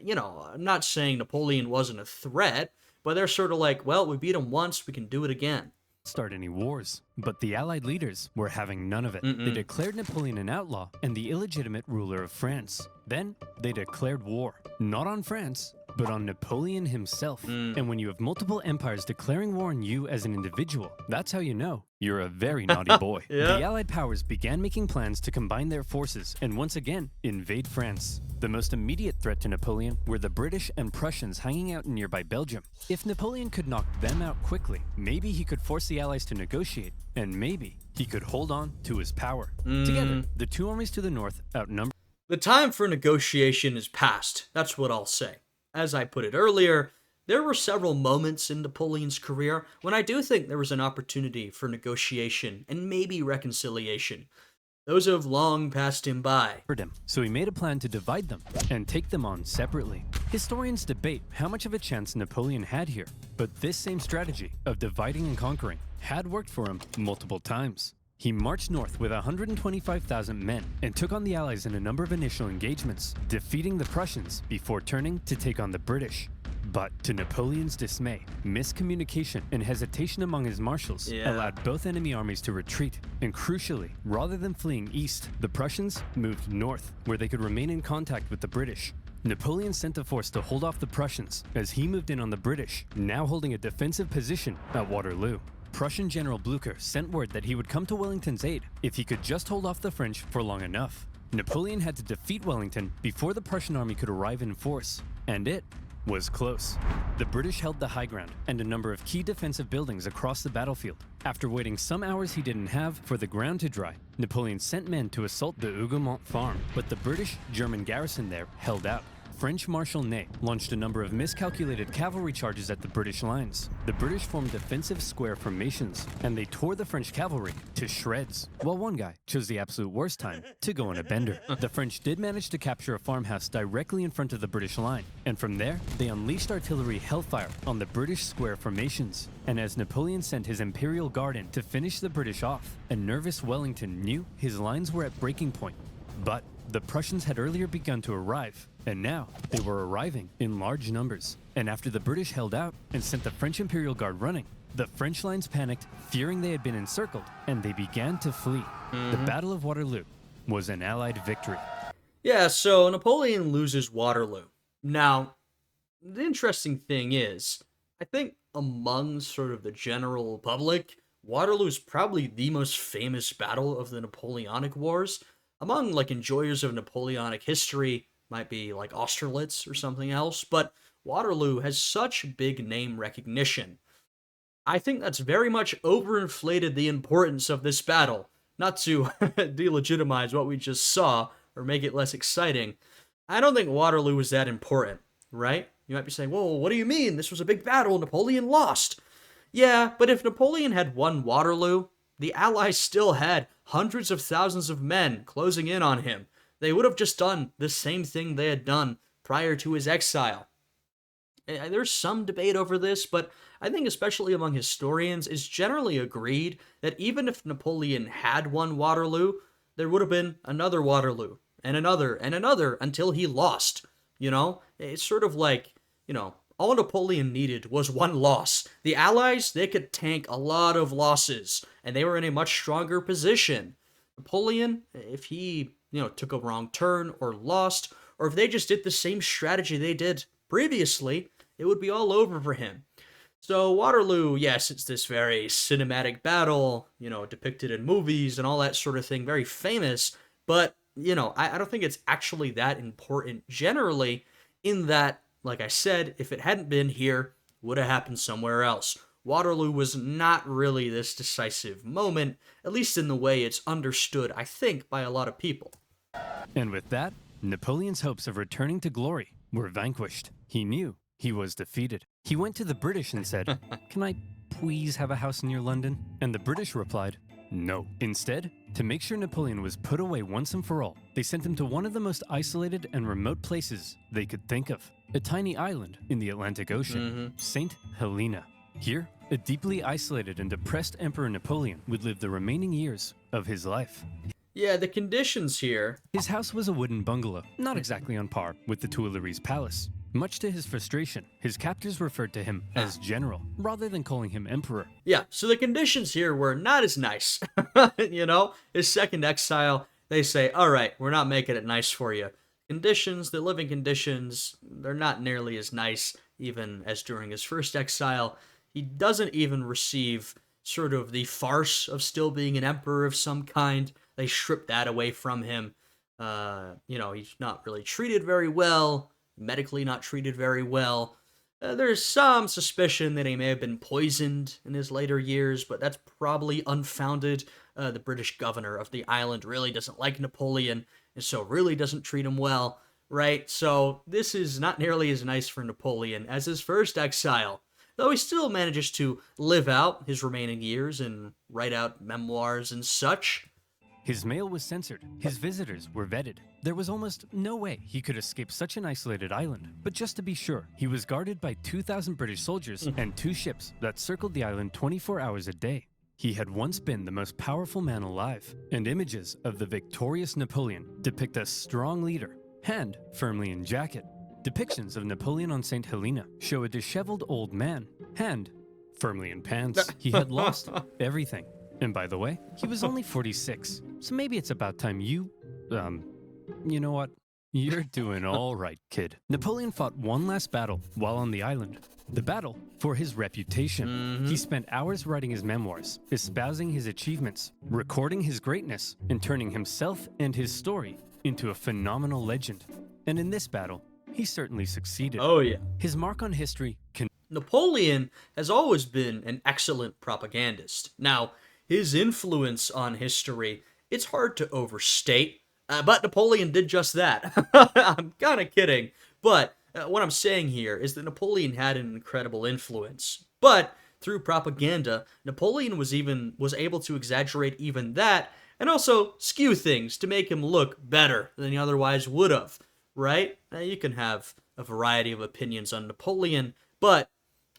You know, I'm not saying Napoleon wasn't a threat, but they're sort of like, well, we beat him once, we can do it again. Start any wars, but the Allied leaders were having none of it. They declared Napoleon an outlaw and the illegitimate ruler of France. Then they declared war, not on France, but on Napoleon himself. And when you have multiple empires declaring war on you as an individual, that's how you know you're a very naughty boy. The Allied powers began making plans to combine their forces and once again invade France. The most immediate threat to Napoleon were the British and Prussians hanging out in nearby Belgium. If Napoleon could knock them out quickly, maybe he could force the Allies to negotiate, and maybe he could hold on to his power. Together, the two armies to the north outnumbered. The time for negotiation is past, that's what I'll say. As I put it earlier, there were several moments in Napoleon's career when I do think there was an opportunity for negotiation and maybe reconciliation. Those have long passed him by. So he made a plan to divide them and take them on separately. Historians debate how much of a chance Napoleon had here, but this same strategy of dividing and conquering had worked for him multiple times. He marched north with 125,000 men and took on the Allies in a number of initial engagements, defeating the Prussians before turning to take on the British. But to Napoleon's dismay, miscommunication and hesitation among his marshals allowed both enemy armies to retreat. And crucially, rather than fleeing east, the Prussians moved north, where they could remain in contact with the British. Napoleon sent a force to hold off the Prussians as he moved in on the British, now holding a defensive position at Waterloo. Prussian General Blücher sent word that he would come to Wellington's aid if he could just hold off the French for long enough. Napoleon had to defeat Wellington before the Prussian army could arrive in force, and it was close. The British held the high ground and a number of key defensive buildings across the battlefield. After waiting some hours he didn't have for the ground to dry, Napoleon sent men to assault the Hougoumont farm, but the British-German garrison there held out. French Marshal Ney launched a number of miscalculated cavalry charges at the British lines. The British formed defensive square formations, and they tore the French cavalry to shreds, while one guy chose the absolute worst time to go on a bender. The French did manage to capture a farmhouse directly in front of the British line, and from there, they unleashed artillery hellfire on the British square formations. And as Napoleon sent his Imperial Guard in to finish the British off, a nervous Wellington knew his lines were at breaking point. But the Prussians had earlier begun to arrive, and now they were arriving in large numbers. And after the British held out and sent the French Imperial Guard running, the French lines panicked, fearing they had been encircled, and they began to flee. The Battle of Waterloo was an Allied victory. Yeah, so Napoleon loses Waterloo. Now, the interesting thing is, I think among sort of the general public, Waterloo is probably the most famous battle of the Napoleonic Wars. Among like enjoyers of Napoleonic history, might be like Austerlitz or something else, but Waterloo has such big name recognition. I think that's very much overinflated the importance of this battle. Not to delegitimize what we just saw or make it less exciting. I don't think Waterloo was that important, right? You might be saying, whoa, what do you mean? This was a big battle, Napoleon lost. Yeah, but if Napoleon had won Waterloo, the Allies still had hundreds of thousands of men closing in on him. They would have just done the same thing they had done prior to his exile. There's some debate over this, but I think especially among historians, it's generally agreed that even if Napoleon had won Waterloo, there would have been another Waterloo, and another, until he lost. You know? It's sort of like, all Napoleon needed was one loss. The Allies, they could tank a lot of losses, and they were in a much stronger position. Napoleon, if he, took a wrong turn or lost, or if they just did the same strategy they did previously, it would be all over for him. So Waterloo, yes, it's this very cinematic battle, depicted in movies and all that sort of thing, very famous, but, I don't think it's actually that important generally, in that, like I said, if it hadn't been here, it would have happened somewhere else. Waterloo was not really this decisive moment, at least in the way it's understood, I think, by a lot of people. And with that, Napoleon's hopes of returning to glory were vanquished. He knew he was defeated. He went to the British and said, "Can I please have a house near London?" And the British replied, "No." Instead, to make sure Napoleon was put away once and for all, they sent him to one of the most isolated and remote places they could think of. A tiny island in the Atlantic Ocean, St. Helena. Here, a deeply isolated and depressed Emperor Napoleon would live the remaining years of his life. Yeah, the conditions here. His house was a wooden bungalow, not exactly on par with the Tuileries Palace. Much to his frustration, his captors referred to him as general, rather than calling him emperor. Yeah, so the conditions here were not as nice. His second exile, they say, all right, we're not making it nice for you. Conditions, the living conditions, they're not nearly as nice, even as during his first exile. He doesn't even receive sort of the farce of still being an emperor of some kind. They strip that away from him. He's not really treated very well, medically not treated very well. There's some suspicion that he may have been poisoned in his later years, but that's probably unfounded. The British governor of the island really doesn't like Napoleon, and so really doesn't treat him well, right? So this is not nearly as nice for Napoleon as his first exile, though he still manages to live out his remaining years and write out memoirs and such. His mail was censored, his visitors were vetted. There was almost no way he could escape such an isolated island. But just to be sure, he was guarded by 2,000 British soldiers and 2 ships that circled the island 24 hours a day. He had once been the most powerful man alive, and images of the victorious Napoleon depict a strong leader, hand firmly in jacket. Depictions of Napoleon on St. Helena show a disheveled old man, hand firmly in pants. He had lost everything. And by the way, he was only 46, so maybe it's about time you know what? You're doing all right, kid. Napoleon fought one last battle while on the island. The battle for his reputation. He spent hours writing his memoirs, espousing his achievements, recording his greatness, and turning himself and his story into a phenomenal legend. And in this battle, he certainly succeeded. Oh, yeah. His mark on history can Napoleon has always been an excellent propagandist. Now, his influence on history, it's hard to overstate, but Napoleon did just that. I'm kind of kidding, but what I'm saying here is that Napoleon had an incredible influence. But through propaganda, Napoleon was able to exaggerate even that and also skew things to make him look better than he otherwise would have, right? You can have a variety of opinions on Napoleon, but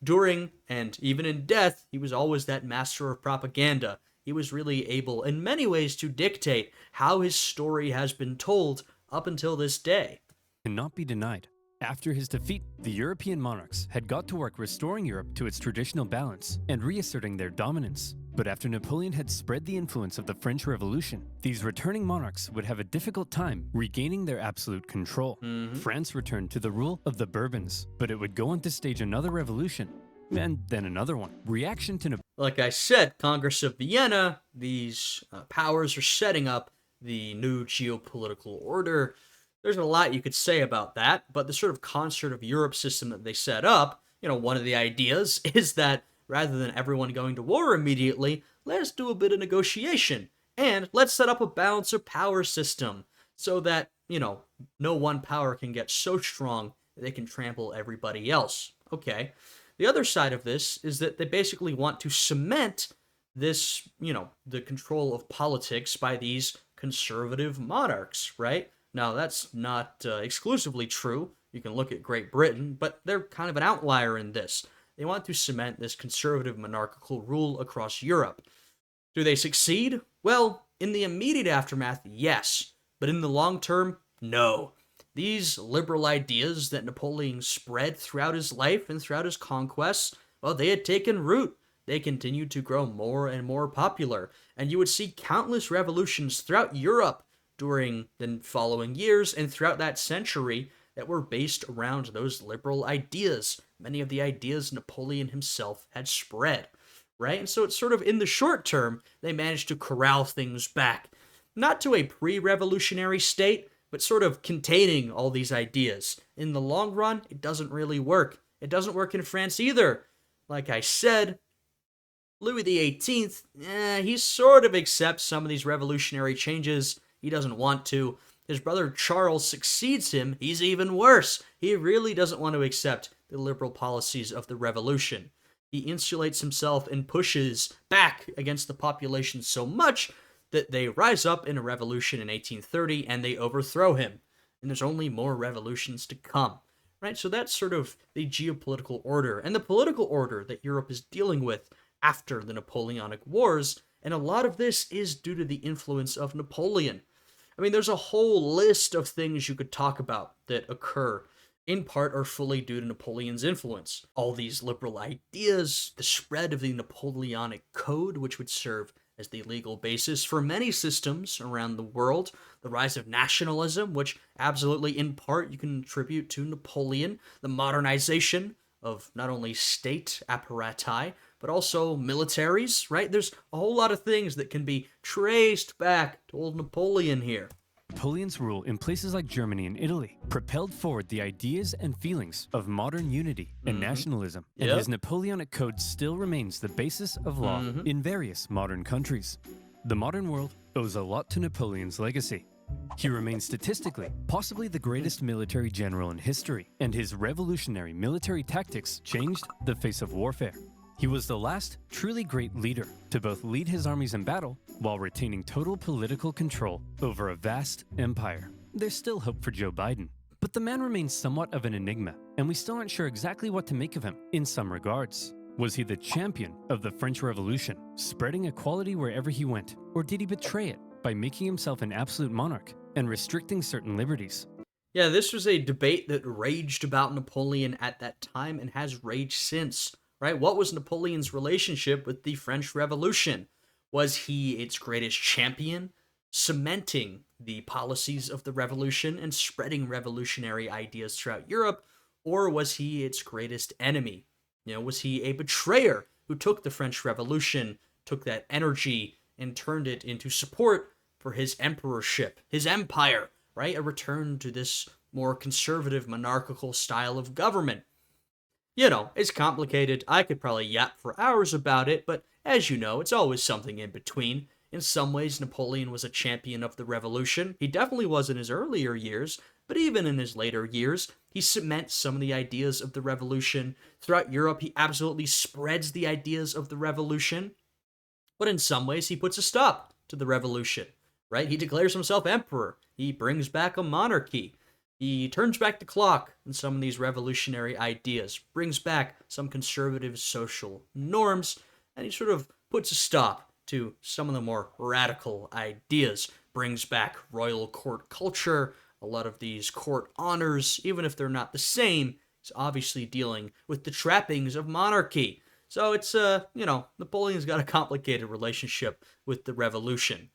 during and even in death, he was always that master of propaganda. He was really able, in many ways, to dictate how his story has been told up until this day. cannot be denied. After his defeat, the European monarchs had got to work restoring Europe to its traditional balance and reasserting their dominance. But after Napoleon had spread the influence of the French Revolution, these returning monarchs would have a difficult time regaining their absolute control. France returned to the rule of the Bourbons, but it would go on to stage another revolution, and then another one. Reaction to Like I said, Congress of Vienna, these powers are setting up the new geopolitical order. There's a lot you could say about that, but the sort of concert of Europe system that they set up, one of the ideas is that rather than everyone going to war immediately, let's do a bit of negotiation, and let's set up a balance of power system so that, no one power can get so strong that they can trample everybody else. Okay. The other side of this is that they basically want to cement this, the control of politics by these conservative monarchs, right? Now, that's not exclusively true. You can look at Great Britain, but they're kind of an outlier in this. They want to cement this conservative monarchical rule across Europe. Do they succeed? Well, in the immediate aftermath, yes. But in the long term, no. These liberal ideas that Napoleon spread throughout his life and throughout his conquests, well, they had taken root. They continued to grow more and more popular, and you would see countless revolutions throughout Europe during the following years and throughout that century that were based around those liberal ideas, many of the ideas Napoleon himself had spread, right? And so it's sort of in the short term, they managed to corral things back, not to a pre-revolutionary state, but sort of containing all these ideas. In the long run, it doesn't really work. It doesn't work in France either. Like I said, Louis XVIII, he sort of accepts some of these revolutionary changes. He doesn't want to. His brother Charles succeeds him. He's even worse. He really doesn't want to accept the liberal policies of the revolution. He insulates himself and pushes back against the population so much that they rise up in a revolution in 1830 and they overthrow him. And there's only more revolutions to come. Right? So that's sort of the geopolitical order and the political order that Europe is dealing with after the Napoleonic Wars. And a lot of this is due to the influence of Napoleon. I mean, there's a whole list of things you could talk about that occur, in part or fully due to Napoleon's influence. All these liberal ideas, the spread of the Napoleonic Code, which would serve as the legal basis for many systems around the world, the rise of nationalism, which absolutely in part you can attribute to Napoleon, the modernization of not only state apparati, but also militaries, right? There's a whole lot of things that can be traced back to old Napoleon here. Napoleon's rule in places like Germany and Italy propelled forward the ideas and feelings of modern unity and nationalism, and his Napoleonic Code still remains the basis of law in various modern countries. The modern world owes a lot to Napoleon's legacy. He remains statistically possibly the greatest military general in history, and his revolutionary military tactics changed the face of warfare. He was the last truly great leader to both lead his armies in battle while retaining total political control over a vast empire. There's still hope for Joe Biden, but the man remains somewhat of an enigma, and we still aren't sure exactly what to make of him in some regards. Was he the champion of the French Revolution, spreading equality wherever he went, or did he betray it by making himself an absolute monarch and restricting certain liberties? Yeah, this was a debate that raged about Napoleon at that time and has raged since. Right? What was Napoleon's relationship with the French Revolution? Was he its greatest champion, cementing the policies of the revolution and spreading revolutionary ideas throughout Europe, or was he its greatest enemy? Was he a betrayer who took the French Revolution, took that energy, and turned it into support for his emperorship, his empire, right? A return to this more conservative monarchical style of government. It's complicated. I could probably yap for hours about it, but as you know, it's always something in between. In some ways, Napoleon was a champion of the revolution. He definitely was in his earlier years, but even in his later years, he cements some of the ideas of the revolution. Throughout Europe, he absolutely spreads the ideas of the revolution. But in some ways, he puts a stop to the revolution, right? He declares himself emperor. He brings back a monarchy. He turns back the clock on some of these revolutionary ideas, brings back some conservative social norms, and he sort of puts a stop to some of the more radical ideas, brings back royal court culture, a lot of these court honors, even if they're not the same. He's obviously dealing with the trappings of monarchy. So it's, Napoleon's got a complicated relationship with the revolution.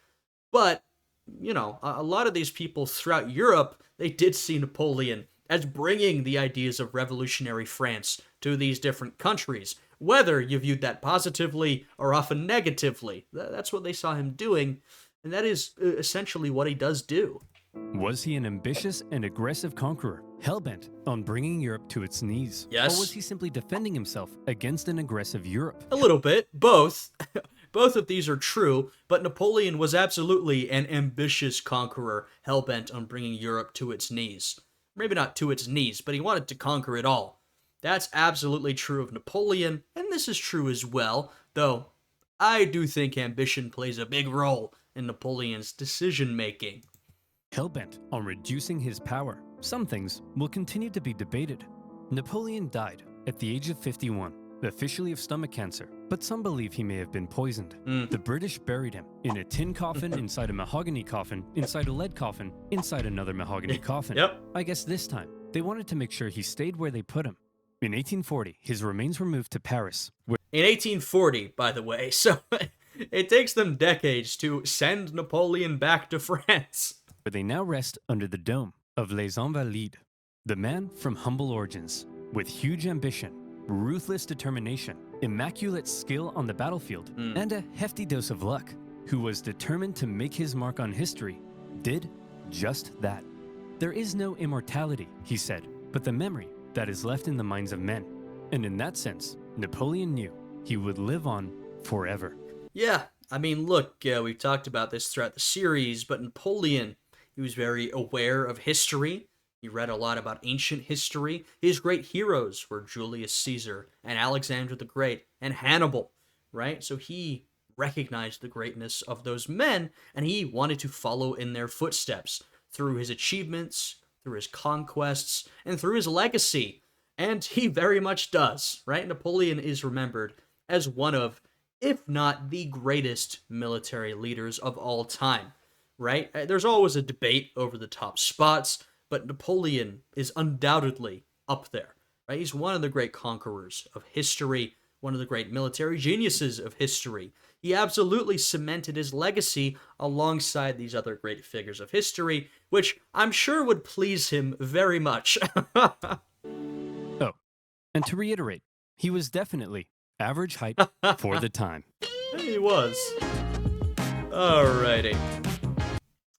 But, a lot of these people throughout Europe, they did see Napoleon as bringing the ideas of revolutionary France to these different countries, whether you viewed that positively or often negatively. That's what they saw him doing, and that is essentially what he does do. Was he an ambitious and aggressive conqueror, hell-bent on bringing Europe to its knees? Yes. Or was he simply defending himself against an aggressive Europe? A little bit, both. Both of these are true, but Napoleon was absolutely an ambitious conqueror, hell-bent on bringing Europe to its knees. Maybe not to its knees, but he wanted to conquer it all. That's absolutely true of Napoleon, and this is true as well, though I do think ambition plays a big role in Napoleon's decision-making. Hell-bent on reducing his power, some things will continue to be debated. Napoleon died at the age of 51, officially of stomach cancer, but some believe he may have been poisoned. The British buried him in a tin coffin, inside a mahogany coffin, inside a lead coffin, inside another mahogany coffin. Yep. I guess this time, they wanted to make sure he stayed where they put him. In 1840, his remains were moved to Paris, where In 1840, by the way, so it takes them decades to send Napoleon back to France. they now rest under the dome of Les Invalides. The man from humble origins, with huge ambition, ruthless determination, immaculate skill on the battlefield, and a hefty dose of luck, who was determined to make his mark on history, did just that. There is no immortality, he said, but the memory that is left in the minds of men. And in that sense, Napoleon knew he would live on forever. Yeah, I mean, look, we've talked about this throughout the series, but Napoleon, he was very aware of history. He read a lot about ancient history. His great heroes were Julius Caesar and Alexander the Great and Hannibal, right? So he recognized the greatness of those men, and he wanted to follow in their footsteps through his achievements, through his conquests, and through his legacy. And he very much does, right? Napoleon is remembered as one of, if not the greatest military leaders of all time, right? There's always a debate over the top spots, but Napoleon is undoubtedly up there, right? He's one of the great conquerors of history, one of the great military geniuses of history. He absolutely cemented his legacy alongside these other great figures of history, which I'm sure would please him very much. Oh, and to reiterate, he was definitely average height for the time. He was. Alrighty.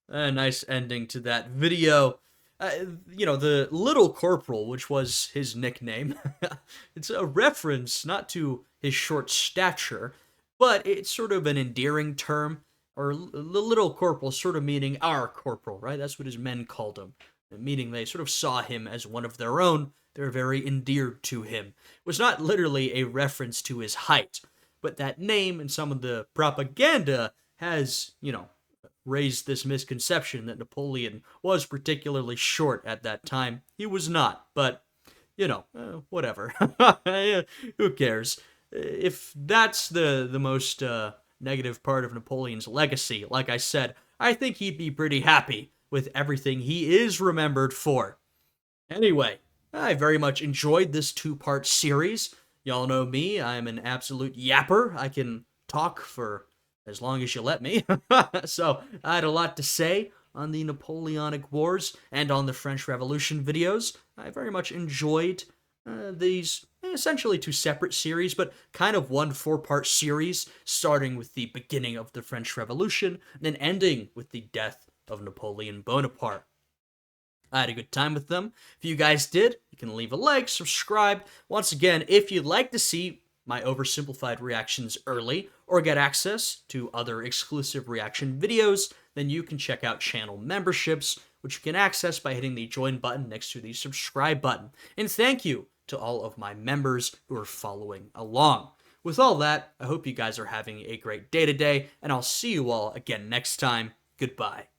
A nice ending to that video. The Little Corporal, which was his nickname, it's a reference not to his short stature, but it's sort of an endearing term, or the Little Corporal sort of meaning our corporal, right? That's what his men called him, meaning they sort of saw him as one of their own. They were very endeared to him. It was not literally a reference to his height, but that name and some of the propaganda has, raised this misconception that Napoleon was particularly short at that time. He was not, but, whatever. Who cares? If that's the most negative part of Napoleon's legacy, like I said, I think he'd be pretty happy with everything he is remembered for. Anyway, I very much enjoyed this two-part series. Y'all know me, I'm an absolute yapper. I can talk for as long as you let me. So I had a lot to say on the Napoleonic Wars and on the French Revolution videos. I very much enjoyed these essentially two separate series, but kind of one four-part series, starting with the beginning of the French Revolution, and then ending with the death of Napoleon Bonaparte. I had a good time with them. If you guys did, you can leave a like, subscribe. Once again, if you'd like to see my oversimplified reactions early or get access to other exclusive reaction videos, then you can check out channel memberships, which you can access by hitting the join button next to the subscribe button. And thank you to all of my members who are following along. With all that, I hope you guys are having a great day today, and I'll see you all again next time. Goodbye.